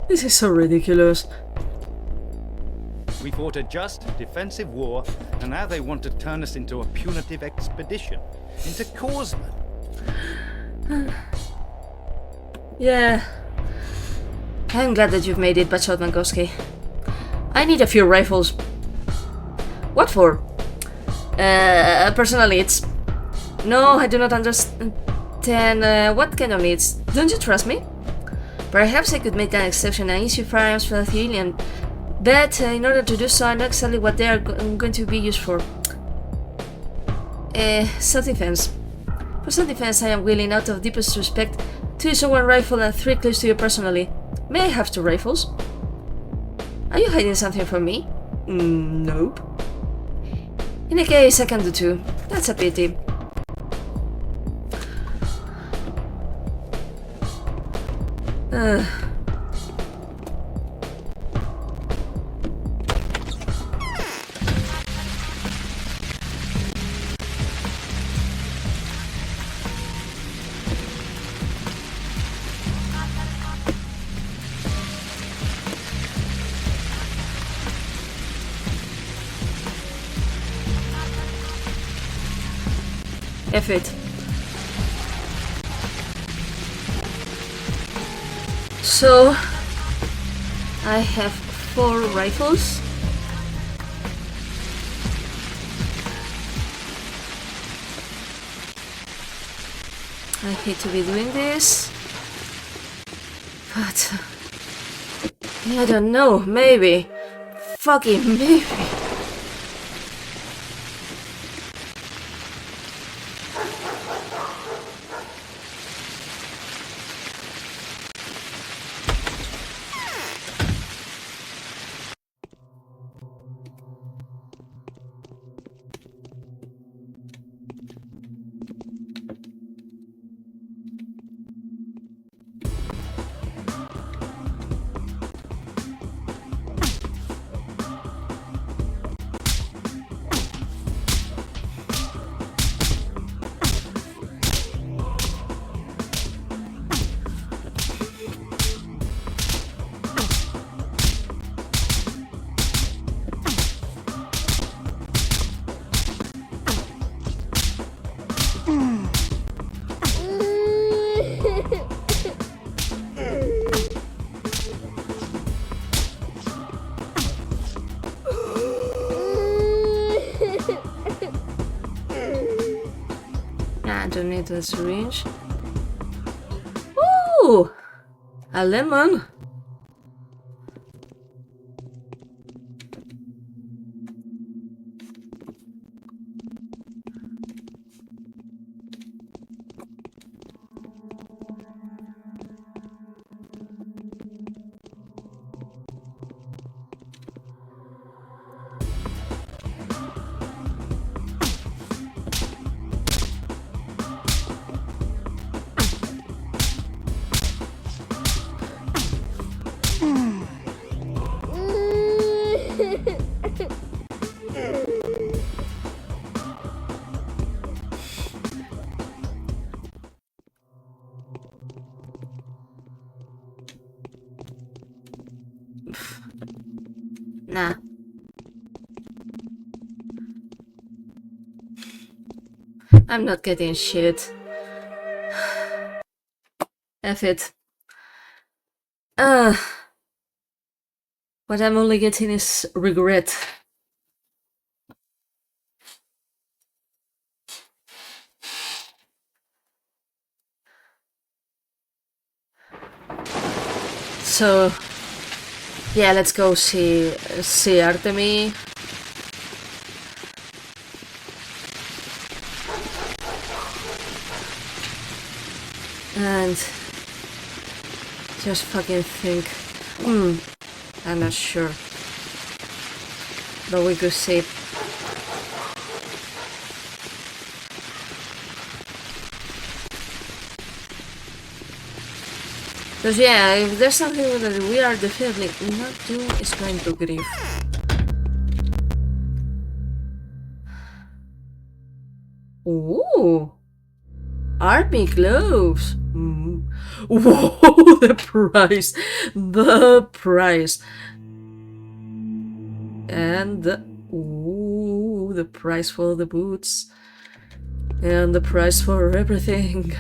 S1: This is so ridiculous.
S5: We fought a just, defensive war, and now they want to turn us into a punitive expedition. Into corpsmen.
S1: Yeah. I'm glad that you've made it, Bachelor Vankowski. I need a few rifles. What for? Personal needs. No, I do not understand. What kind of needs? Don't you trust me? Perhaps I could make an exception and issue firearms for the alien, but in order to do so, I know exactly what they are going to be used for. Self-defense. For self-defense, I am willing, out of deepest respect, to use one rifle and 3 clips to you personally. May I have 2 rifles? Are you hiding something from me? Nope. In a case, I can do 2. That's a pity. F it. So, I have 4 rifles. I hate to be doing this, but I don't know, maybe. Fucking maybe. I don't need a syringe. Ooh! A lemon! Nah. I'm not getting shit. F it. What I'm only getting is regret. So, yeah, let's go see Artemis. And just fucking think. I'm not sure. But we could see. Because yeah, if there's something that we are definitely not doing, is going to grief. Ooh! Army gloves! Whoa, the price! The price! And the price for the boots. And the price for everything.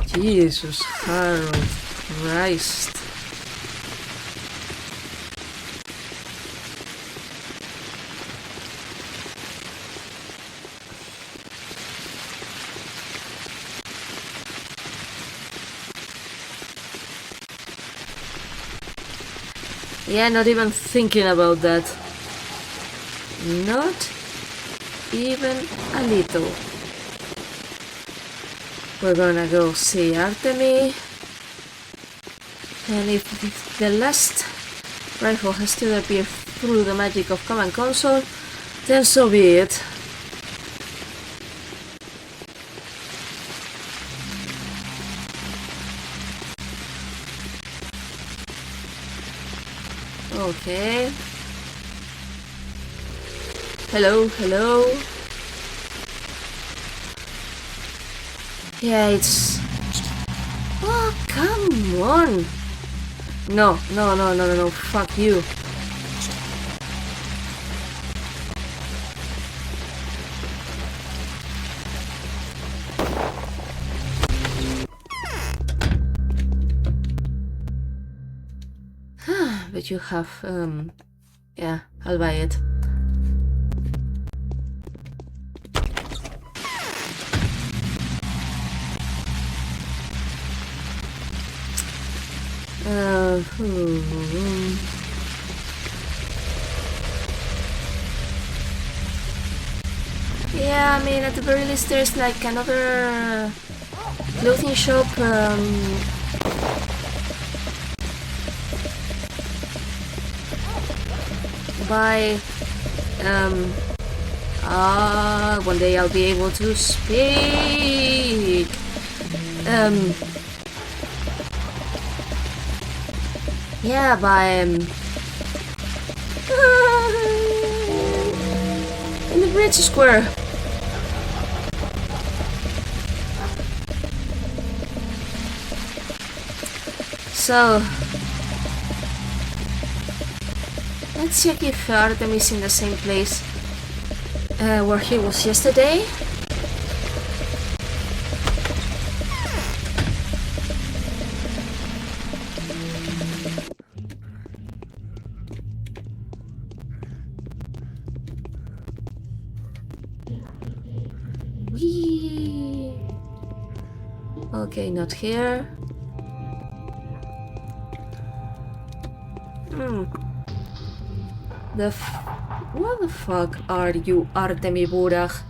S1: Jesus, Harold Christ. Yeah, not even thinking about that. Not even a little. We're gonna go see Artemis. And if the last rifle has to appear through the magic of command console, then so be it. Okay. Hello, hello. Yeah, it's... Oh, come on. No, fuck you. But you have, yeah, I'll buy it. Yeah, I mean, at the very least there's like another clothing shop, by, one day I'll be able to speak, yeah, by, in the Bridge Square. So, let's check if Artemis is in the same place where he was yesterday. Whee! Okay, not here. What the fuck are you, Artemi Burach?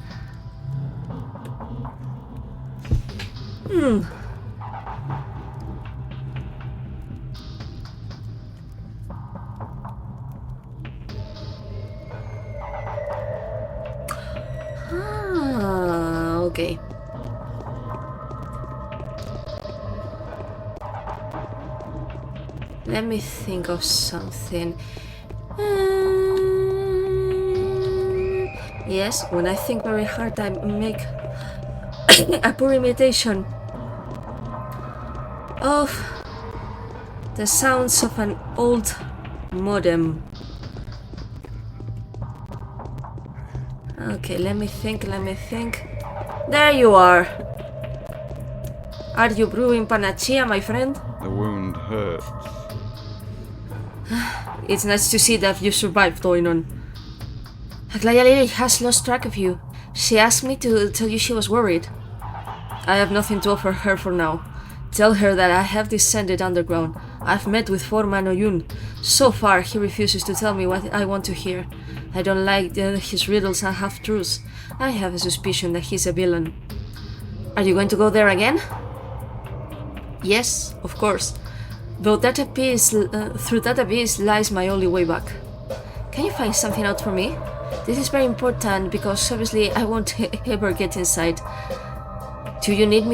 S1: Okay. Let me think of something. Yes, when I think very hard, I make a poor imitation of the sounds of an old modem. Okay, let me think. There you are! Are you brewing panacea, my friend?
S6: The wound hurts.
S1: It's nice to see that you survived, Oinon. Aglaya Lily has lost track of you. She asked me to tell you she was worried. I have nothing to offer her for now. Tell her that I have descended underground. I've met with Foreman Oyun. So far, he refuses to tell me what I want to hear. I don't like his riddles and half-truths. I have a suspicion that he's a villain. Are you going to go there again? Yes, of course. Though through that abyss lies my only way back. Can you find something out for me? This is very important because obviously I won't ever get inside. Do you need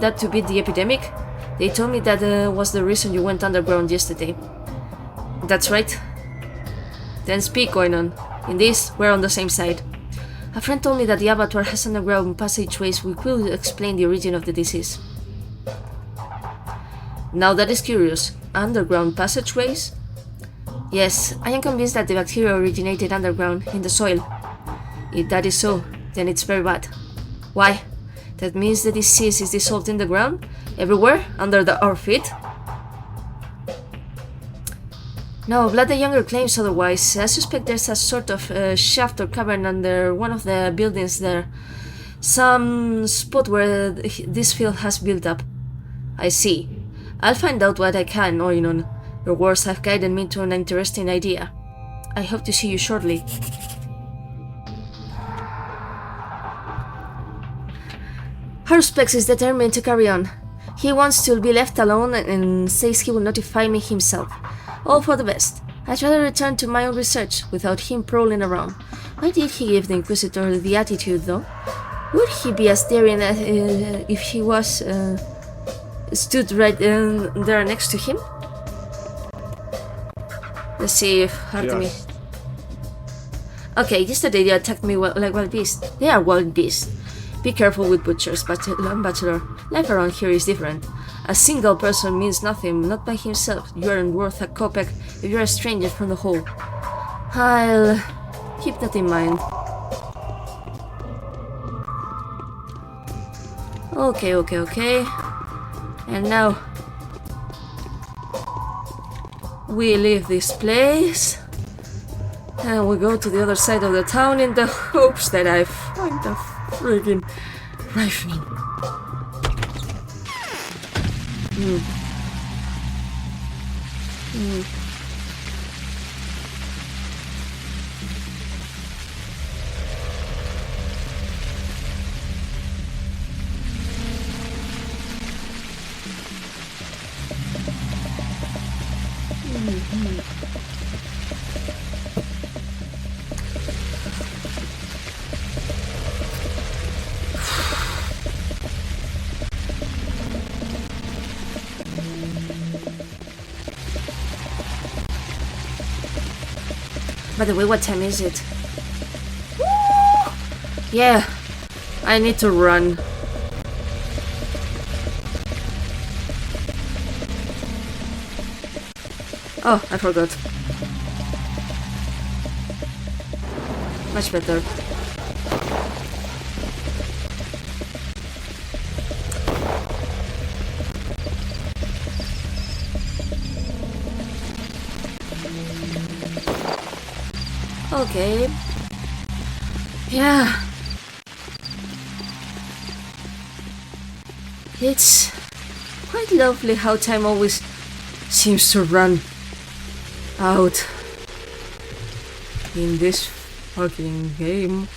S1: that to beat the epidemic? They told me that was the reason you went underground yesterday. That's right. Then speak, Oinon. In this, we're on the same side. A friend told me that the abattoir has underground passageways which will explain the origin of the disease. Now that is curious. Underground passageways? Yes, I am convinced that the bacteria originated underground, in the soil. If that is so, then it's very bad. Why? That means the disease is dissolved in the ground? Everywhere? Under our feet? No, Vlad the Younger claims otherwise. I suspect there's a sort of shaft or cavern under one of the buildings there. Some spot where this field has built up. I see. I'll find out what I can, Oinon. Your words have guided me to an interesting idea. I hope to see you shortly. Harspex is determined to carry on. He wants to be left alone and says he will notify me himself. All for the best. I'd rather return to my own research without him prowling around. Why did he give the Inquisitor the attitude, though? Would he be as daring if he was stood right there next to him? Let's see if Artemi... Okay, yesterday they attacked me like wild beasts. They are wild beasts. Be careful with butchers, Bachelor. Life around here is different. A single person means nothing, not by himself. You aren't worth a kopeck if you're a stranger from the whole. I'll keep that in mind. Okay. And now we leave this place and we go to the other side of the town in the hopes that I find a friggin' rifling. By the way, what time is it? Yeah, I need to run. Oh, I forgot. Much better. Okay. It's quite lovely how time always seems to run out in this fucking game.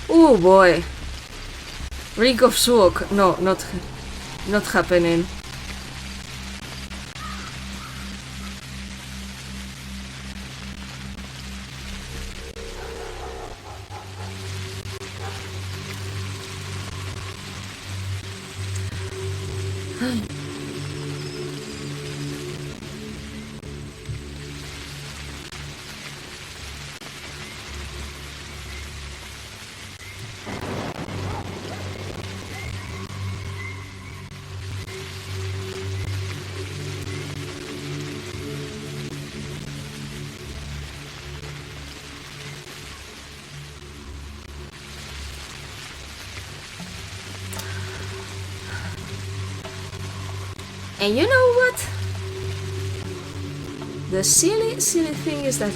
S1: Oh boy. Ring of Smoke. No, not happening. And you know what? The silly thing is that,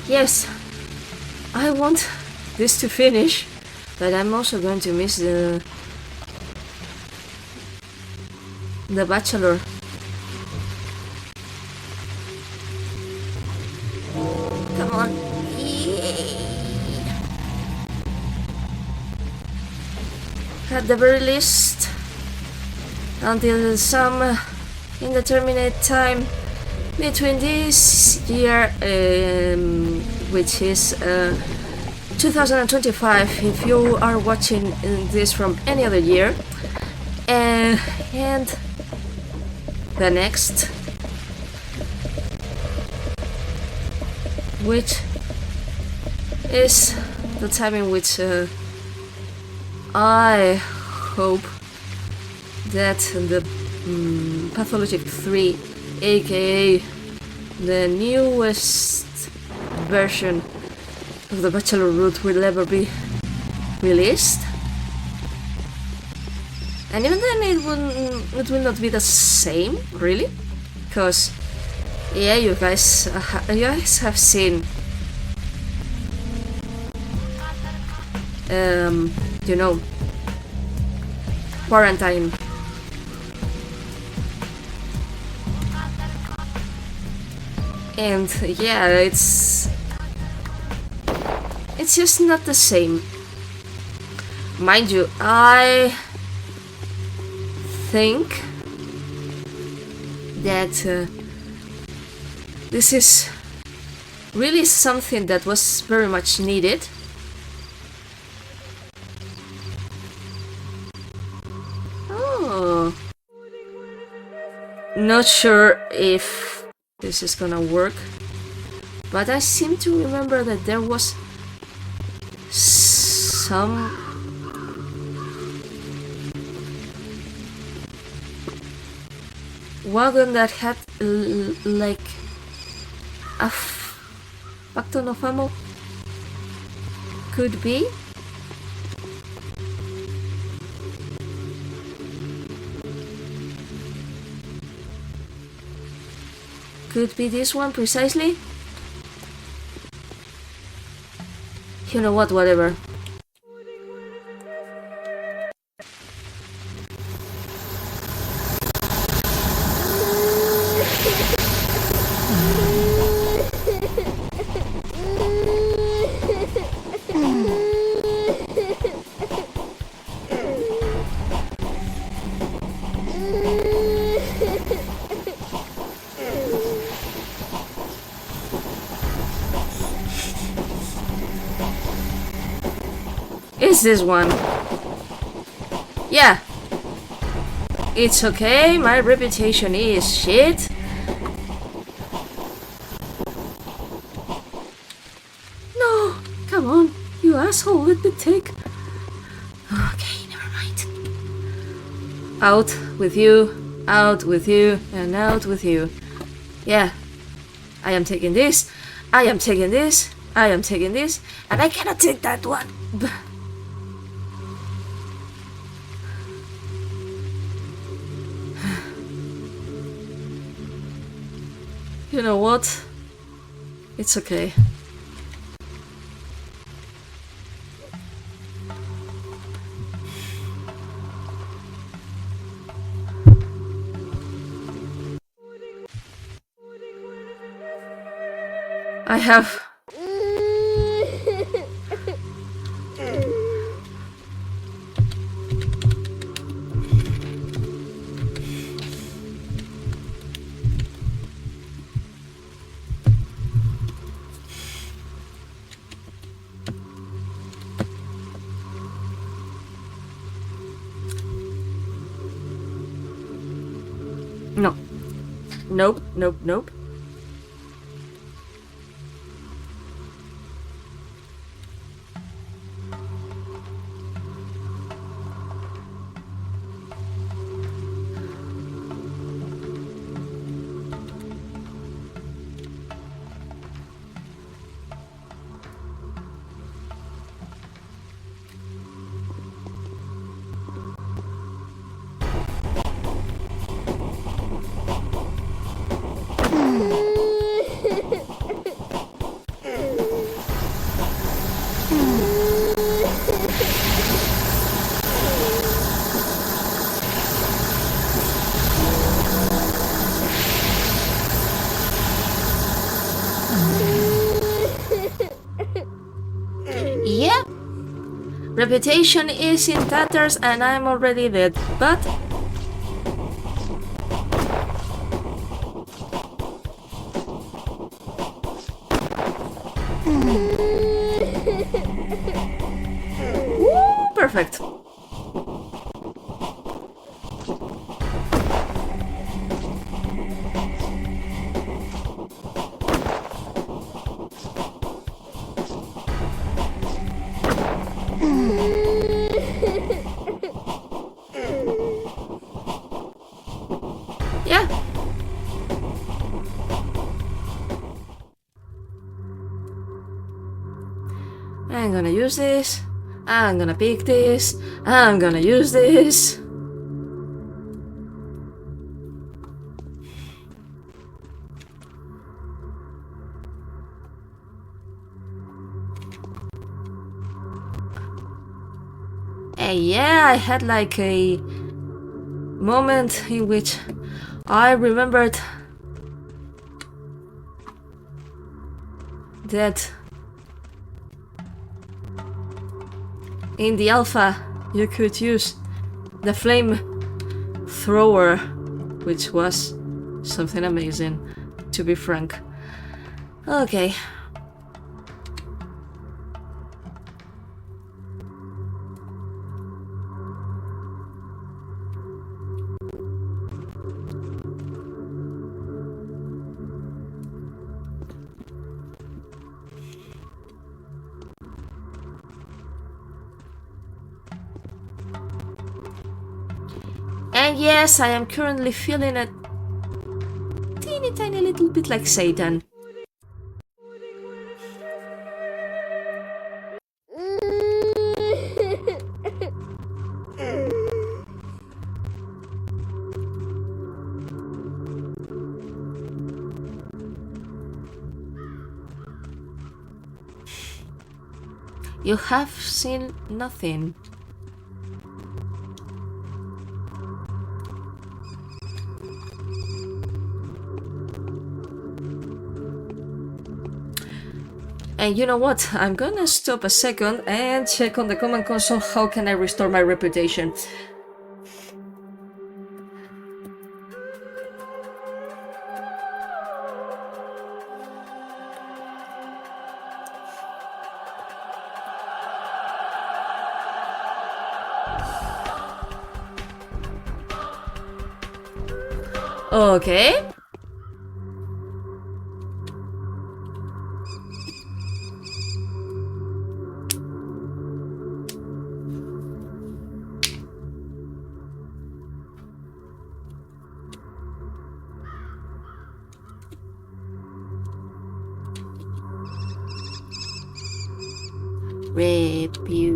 S1: yes, I want this to finish, but I'm also going to miss the Bachelor. Come on. At the very least, until some indeterminate time between this year, which is 2025 if you are watching this from any other year, and the next, which is the time in which I hope that the Pathologic 3, aka the newest version of the Bachelor Route, will ever be released. And even then it will not be the same, really, because yeah, you guys have seen you know, Quarantine. And yeah, it's just not the same. Mind you, I think that this is really something that was very much needed. Oh, not sure if this is gonna work, but I seem to remember that there was some wagon that had like a ton of ammo. Could be. Could be this one precisely. You know what, whatever. Is this one? Yeah. It's okay, my reputation is shit. No, come on, you asshole, let me take. Okay, never mind. Out with you, and out with you. Yeah. I am taking this, I am taking this, I am taking this, and I cannot take that one. You know what? It's okay. I have... No. Nope, nope, nope. Yep. Reputation is in tatters and I'm already dead, but... Woo, perfect. Yeah. I'm gonna use this. I'm gonna pick this. I'm gonna use this. And yeah, I had like a moment in which I remembered that in the alpha you could use the flame thrower, which was something amazing, to be frank. Okay. And yes, I am currently feeling a teeny tiny little bit like Satan. You have seen nothing. And you know what? I'm gonna stop a second and check on the command console how can I restore my reputation. Okay. Reputation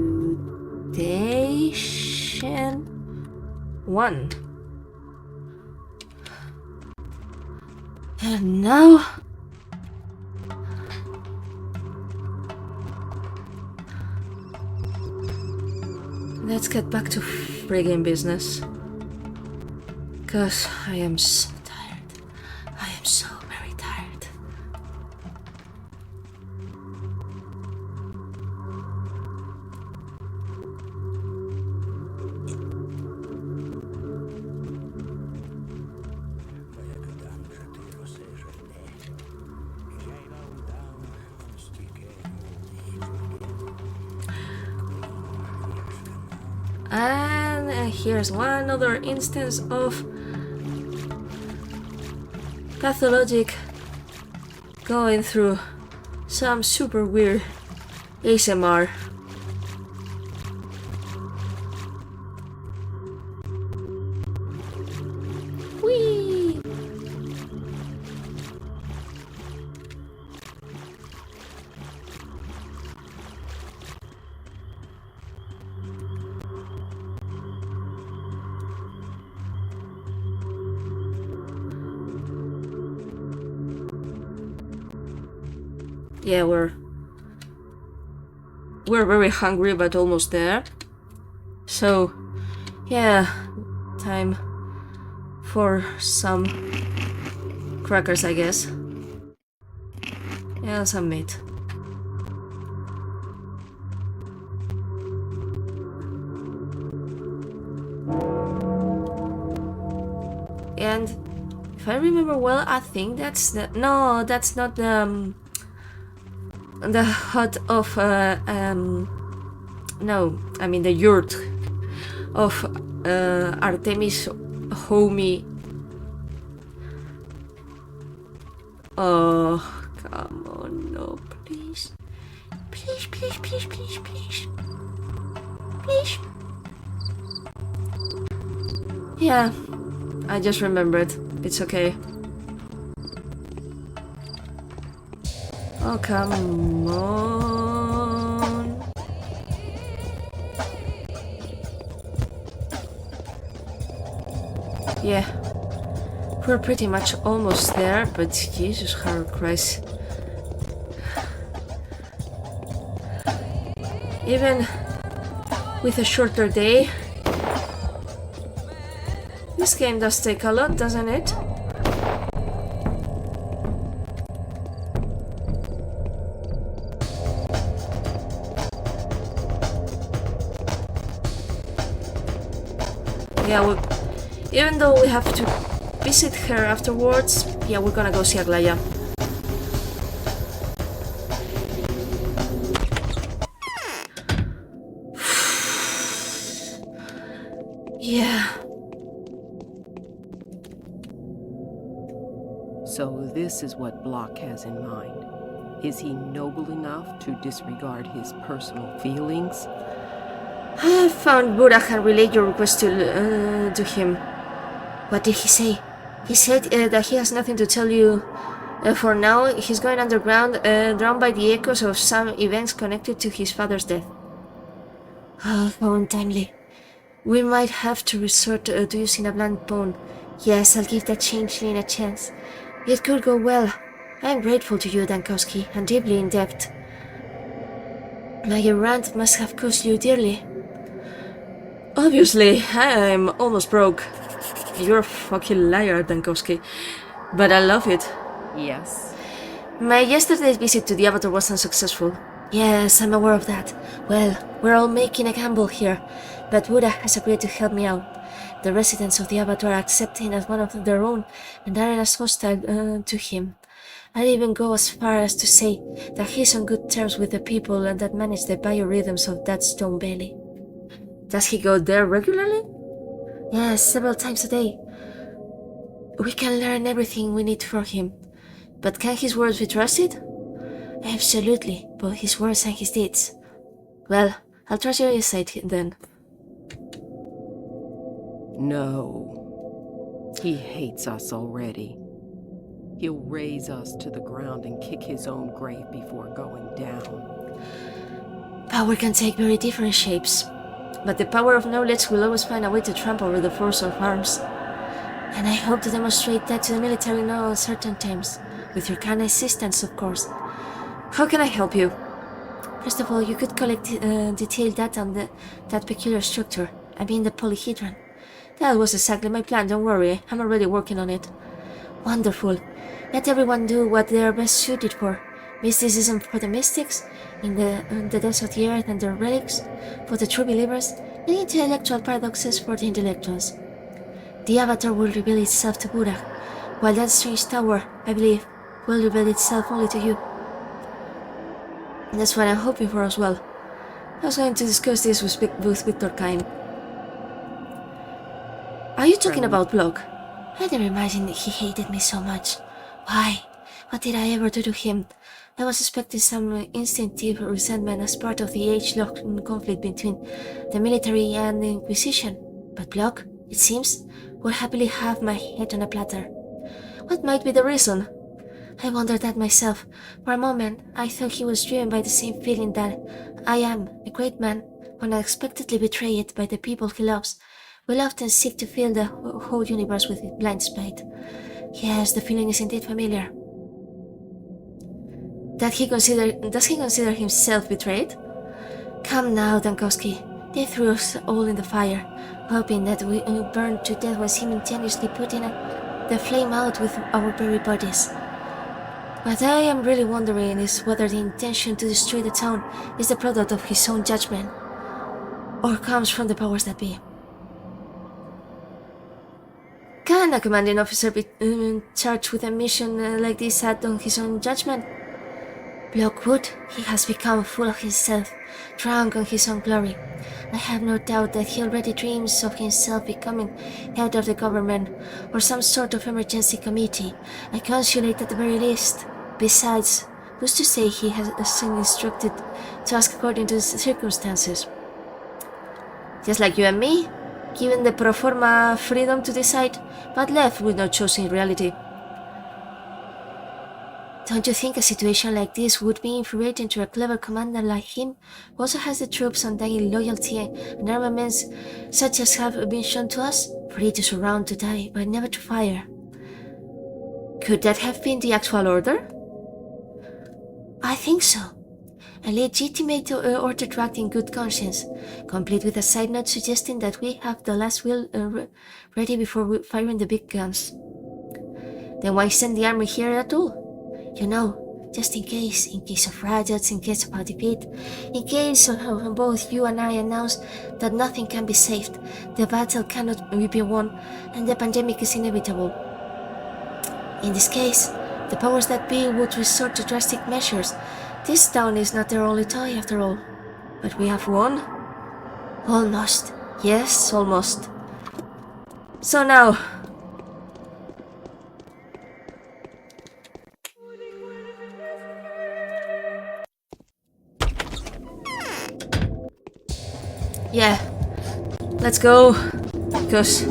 S1: 1. And now... let's get back to friggin' business. Cause I am so tired. I am so very tired. And here's one other instance of Pathologic going through some super weird ASMR. Whee! Yeah, we're very hungry, but almost there. So, yeah, time for some crackers, I guess. And some meat. And if I remember well, I think that's the... no, that's not the hut of no, I mean the yurt of Artemis homie. Oh, come on, no, please. Please, please, please, please, please. Please. Yeah, I just remembered. It's okay. Oh, come on. Yeah, we're pretty much almost there, but Jesus Christ. Even with a shorter day, this game does take a lot, doesn't it? Yeah, even though we have to visit her afterwards, yeah, we're gonna go see Aglaya. Yeah.
S4: So this is what Block has in mind. Is he noble enough to disregard his personal feelings?
S1: I found Buddha and relayed your request to him. What did he say? He said that he has nothing to tell you. For now, he's going underground, drawn by the echoes of some events connected to his father's death. Oh, how untimely. We might have to resort to using a blunt bone. Yes, I'll give that changeling a chance. It could go well. I am grateful to you, Dankowski, and deeply in debt. My rant must have cost you dearly. Obviously, I'm almost broke. You're a fucking liar, Dankowski. But I love it.
S4: Yes.
S1: My yesterday's visit to the Avatar was unsuccessful. Yes, I'm aware of that. Well, we're all making a gamble here, but Buddha has agreed to help me out. The residents of the Avatar accept him as one of their own and aren't as hostile to him. I'd even go as far as to say that he's on good terms with the people that manage the biorhythms of that stone belly. Does he go there regularly? Yes, several times a day. We can learn everything we need from him. But can his words be trusted? Absolutely, both his words and his deeds. Well, I'll trust your insight then.
S4: No. He hates us already. He'll raise us to the ground and kick his own grave before going down.
S1: Power can take very different shapes, but the power of knowledge will always find a way to trample over the force of arms. And I hope to demonstrate that to the military in no uncertain terms. With your kind assistance, of course. How can I help you? First of all, you could collect detailed data on that peculiar structure. I mean the polyhedron. That was exactly my plan, don't worry. I'm already working on it. Wonderful. Let everyone do what they are best suited for. Mysticism for the mystics, in the depths of the earth and their relics, for the true believers, and intellectual paradoxes for the intellectuals. The Avatar will reveal itself to Buddha, while that strange tower, I believe, will reveal itself only to you. And that's what I'm hoping for as well. I was going to discuss this with Victor Kine. Are you talking about Block? I never imagined he hated me so much. Why? What did I ever do to him? I was expecting some instinctive resentment as part of the age-long conflict between the military and the Inquisition. But Block, it seems, would happily have my head on a platter. What might be the reason? I wondered that myself. For a moment, I thought he was driven by the same feeling that I am, a great man, when unexpectedly betrayed by the people he loves, will often seek to fill the whole universe with blind spite. Yes, the feeling is indeed familiar. Does he consider himself betrayed? Come now, Dankowski. They threw us all in the fire, hoping that we burned to death while simultaneously putting the flame out with our very bodies. What I am really wondering is whether the intention to destroy the town is the product of his own judgment, or comes from the powers that be. Can a commanding officer be charged with a mission like this act on his own judgment? Blockwood, he has become full of himself, drunk on his own glory. I have no doubt that he already dreams of himself becoming head of the government or some sort of emergency committee, a consulate at the very least. Besides, who's to say he has been instructed to ask according to the circumstances? Just like you and me, given the pro forma freedom to decide, but left with no choice in reality. Don't you think a situation like this would be infuriating to a clever commander like him, who also has the troops undying loyalty and armaments such as have been shown to us, free to surround, to die, but never to fire? Could that have been the actual order? I think so. A legitimate order to act in good conscience, complete with a side note suggesting that we have the last will ready before firing the big guns. Then why send the army here at all? You know, just in case of riots, in case of our defeat, in case of both you and I announce that nothing can be saved, the battle cannot be won, and the pandemic is inevitable. In this case, the powers that be would resort to drastic measures. This town is not their only toy after all. But we have won? Almost. Yes, almost. So now... yeah, let's go, because...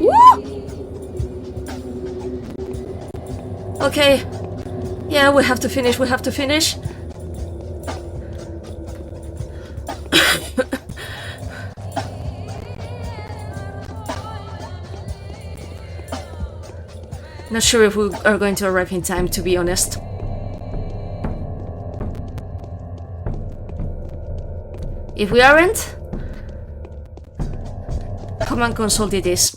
S1: Woo! Okay, yeah, we have to finish. Not sure if we are going to arrive in time, to be honest. If we aren't, command consult it is.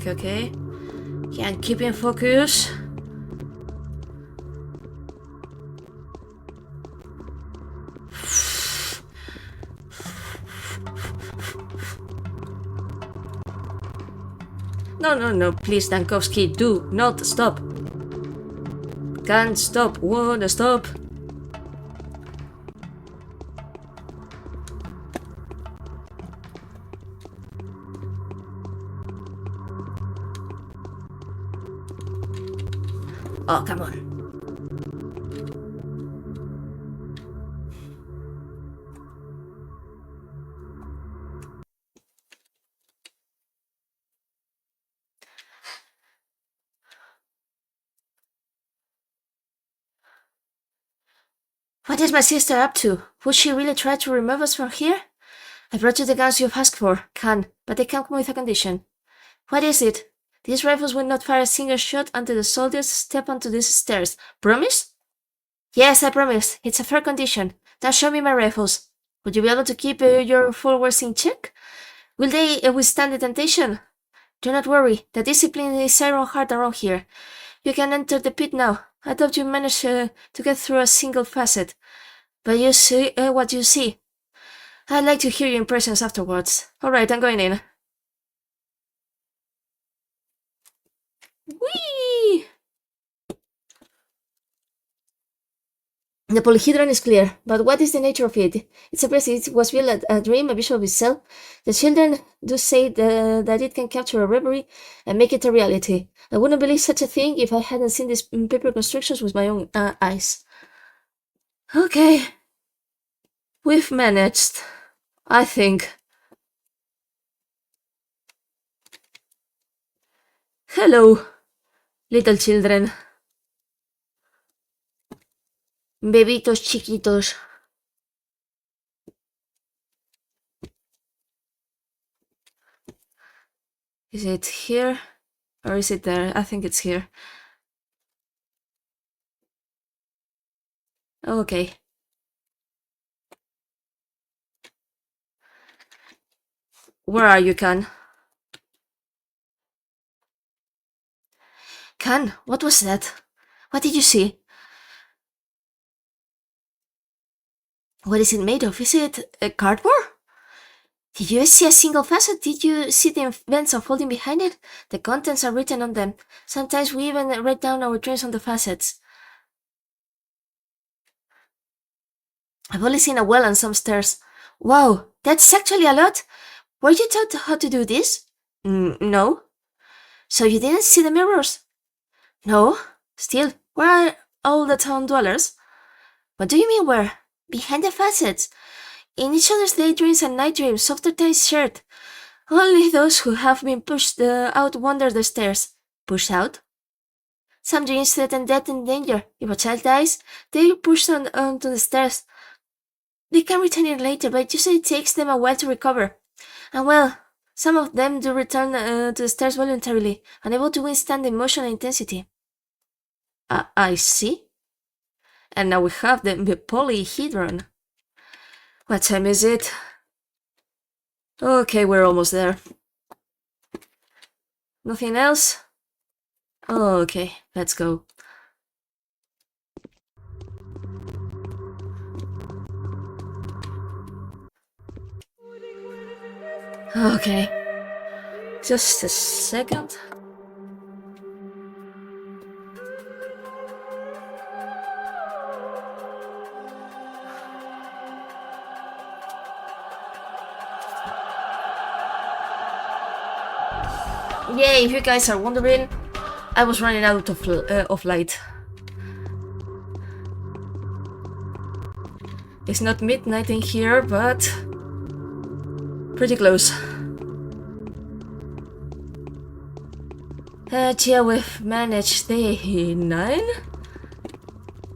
S1: Okay. Can't keep in focus. No, please, Dankowski, do not stop. Can't stop, wanna stop. Oh, come on. What is my sister up to? Would she really try to remove us from here? I brought you the guns you've asked for, Khan, but they come with a condition. What is it? These rifles will not fire a single shot until the soldiers step onto these stairs. Promise? Yes, I promise. It's a fair condition. Now show me my rifles. Would you be able to keep your followers in check? Will they withstand the temptation? Do not worry. The discipline is iron hard around here. You can enter the pit now. I doubt you managed to get through a single facet. But you see what you see. I'd like to hear your impressions afterwards. Alright, I'm going in. Whee! The polyhedron is clear, but what is the nature of it? It's impressive. It was built a dream, a vision of itself. The children do say that it can capture a reverie and make it a reality. I wouldn't believe such a thing if I hadn't seen these paper constructions with my own eyes. Okay. We've managed. I think. Hello, little children. Bebitos chiquitos. Is it here? Or is it there? I think it's here. Okay. Where are you, Khan? Khan, what was that? What did you see? What is it made of? Is it cardboard? Did you see a single facet? Did you see the events unfolding behind it? The contents are written on them. Sometimes we even write down our dreams on the facets. I've only seen a well and some stairs. Wow, that's actually a lot. Were you taught how to do this? No. So you didn't see the mirrors? No. Still, where are all the town dwellers? What do you mean where? Behind the facets. In each other's daydreams and night dreams, softer ties shared. Only those who have been pushed out wander the stairs. Pushed out? Some dreams threaten death and danger. If a child dies, they are pushed onto the stairs. They can return it later, but usually it takes them a while to recover. And well, some of them do return to the stairs voluntarily, unable to withstand the emotional intensity. I see. And now we have the polyhedron. What time is it? Okay, we're almost there. Nothing else? Okay, let's go. Okay. Just a second. Yay, if you guys are wondering, I was running out of light. It's not midnight in here, but pretty close. Yeah, we've managed day 9.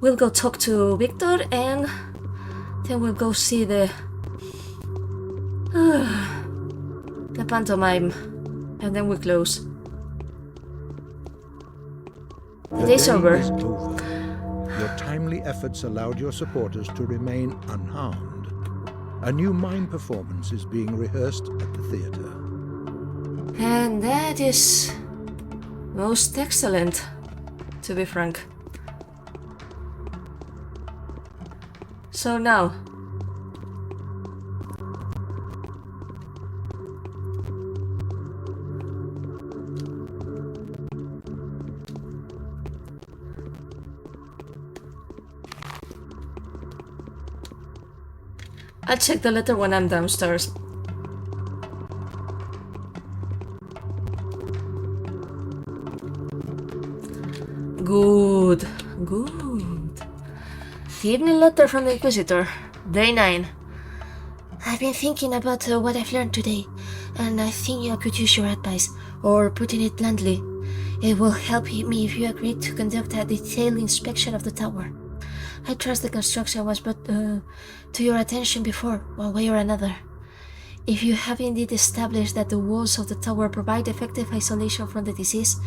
S1: We'll go talk to Victor and then we'll go see the pantomime. And then we close. The day's over.
S6: Your timely efforts allowed your supporters to remain unharmed. A new mime performance is being rehearsed at the theater.
S1: And that is most excellent, to be frank. So now, I'll check the letter when I'm downstairs. Good, good. The evening letter from the Inquisitor, day 9. I've been thinking about what I've learned today, and I think I could use your advice, or putting it bluntly, it will help me if you agree to conduct a detailed inspection of the tower. I trust the construction was brought to your attention before, one way or another. If you have indeed established that the walls of the tower provide effective isolation from the disease,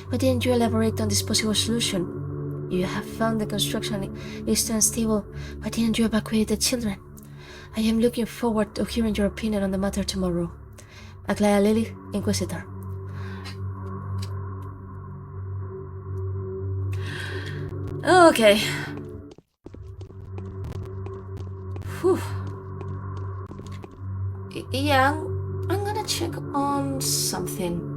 S1: why didn't you elaborate on this possible solution? If you have found the construction is too unstable, why didn't you evacuate the children? I am looking forward to hearing your opinion on the matter tomorrow. Aglaya Lily, Inquisitor. Okay. Whew. Yeah, I'm gonna check on something.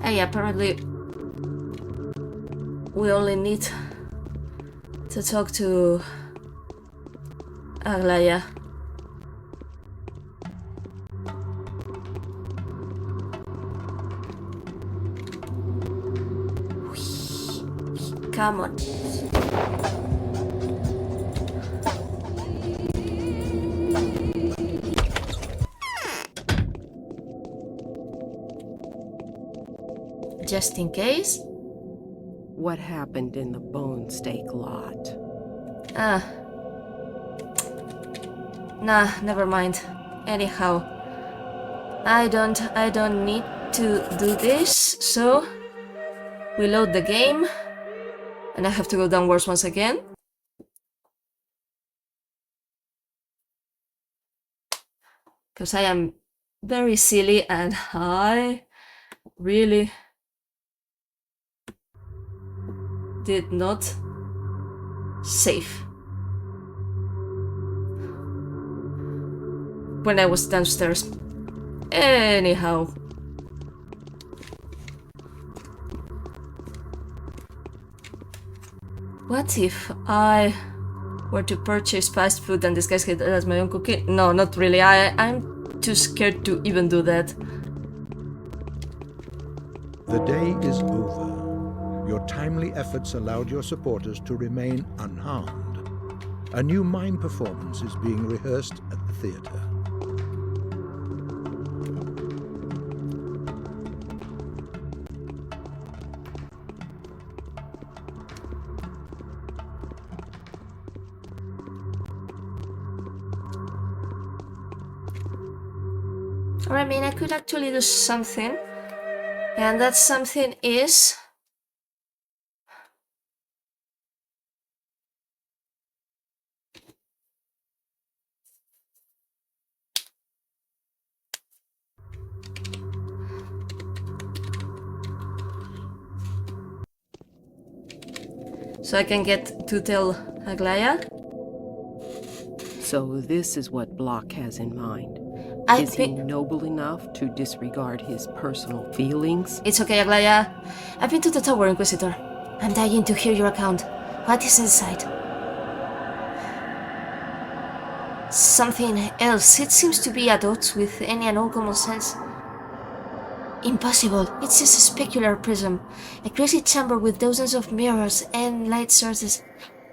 S1: Hey, apparently we only need to talk to Aglaya. Come on. Just in case?
S4: What happened in the bone steak lot?
S1: Nah, never mind. Anyhow, I don't need to do this, so we load the game, and I have to go downwards once again. Because I am very silly and I really did not save when I was downstairs. Anyhow. What if I were to purchase fast food and disguise it as my own cooking? No, not really. I'm too scared to even do that.
S6: The day is over. Your timely efforts allowed your supporters to remain unharmed. A new mime performance is being rehearsed at the theatre.
S1: Or I mean, I could actually do something, and that something is... So I can get to tell Aglaya.
S4: So this is what Block has in mind. Is he noble enough to disregard his personal feelings?
S1: It's okay, Aglaya. I've been to the tower, Inquisitor. I'm dying to hear your account. What is inside? Something else. It seems to be at odds with any and all common sense. Impossible. It's just a specular prism. A crazy chamber with dozens of mirrors and light sources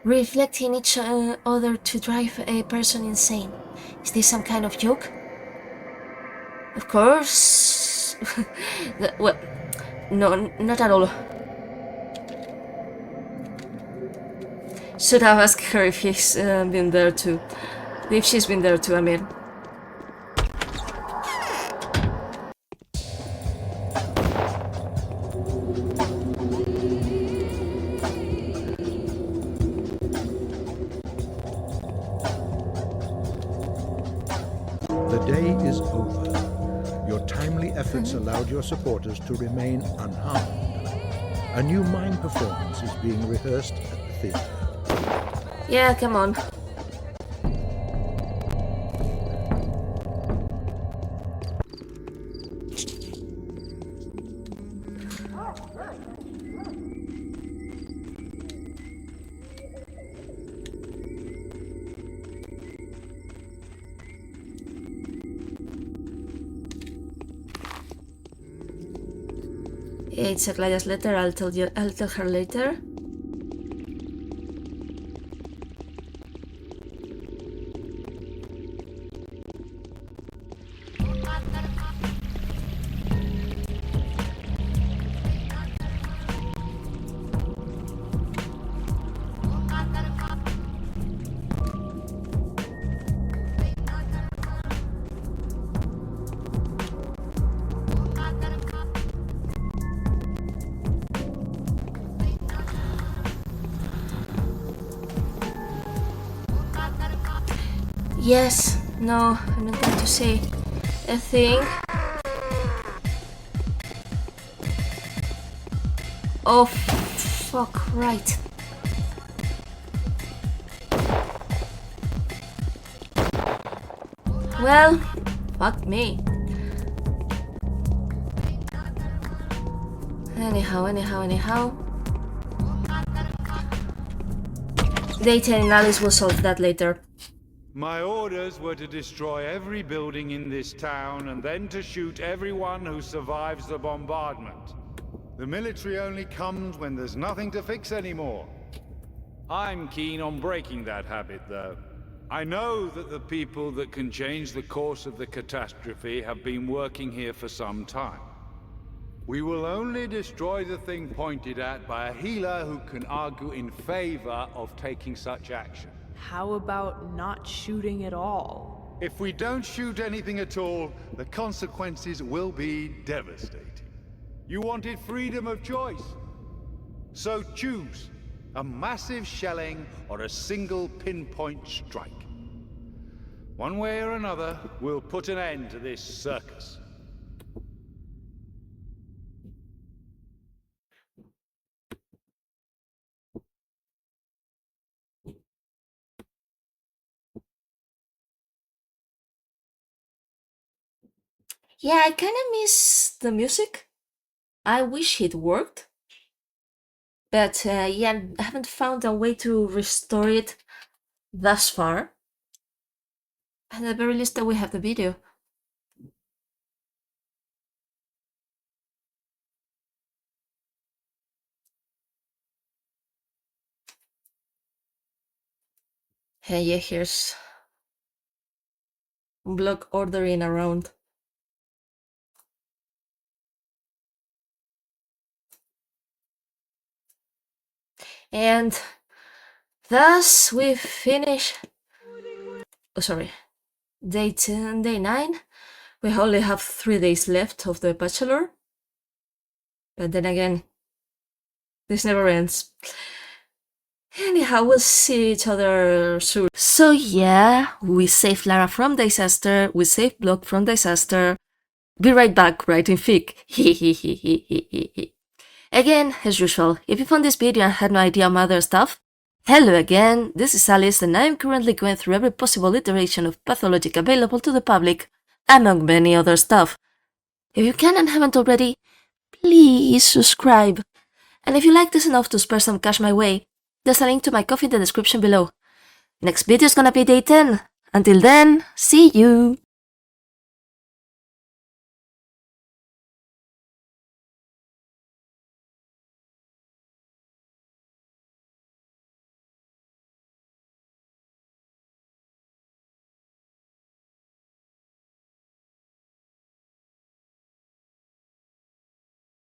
S1: reflecting each other to drive a person insane. Is this some kind of joke? Of course. Well, no, not at all. Should have asked her if he's been there too. If she's been there too, I mean.
S6: The day is over. Your timely efforts allowed your supporters to remain unharmed. A new mime performance is being rehearsed at the theatre.
S1: Yeah, come on. It's Aglaya's letter. I'll tell her later. Yes, no, I'm not going to say a thing. Oh, fuck, right. Well, fuck me. Anyhow. Dayton and Alys will solve that later.
S7: My orders were to destroy every building in this town and then to shoot everyone who survives the bombardment. The military only comes when there's nothing to fix anymore. I'm keen on breaking that habit, though. I know that the people that can change the course of the catastrophe have been working here for some time. We will only destroy the thing pointed at by a healer who can argue in favor of taking such action.
S8: How about not shooting at all?
S7: If we don't shoot anything at all, the consequences will be devastating. You wanted freedom of choice. So choose a massive shelling or a single pinpoint strike. One way or another, we'll put an end to this circus.
S1: Yeah, I kinda miss the music. I wish it worked. But yeah, I haven't found a way to restore it thus far. At the very least, that we have the video. Hey, yeah, here's block ordering around. And thus we finish. Oh, sorry. Day 10, day 9. We only have 3 days left of the Bachelor. But then again, this never ends. Anyhow, we'll see each other soon. So yeah, we saved Lara from disaster, we saved Block from disaster. Be right back writing fic. Again, as usual, if you found this video and had no idea of other stuff, hello again, this is Alys and I am currently going through every possible iteration of Pathologic available to the public, among many other stuff. If you can and haven't already, please subscribe. And if you like this enough to spare some cash my way, there's a link to my Ko-fi in the description below. Next video is gonna be day 10. Until then, see you!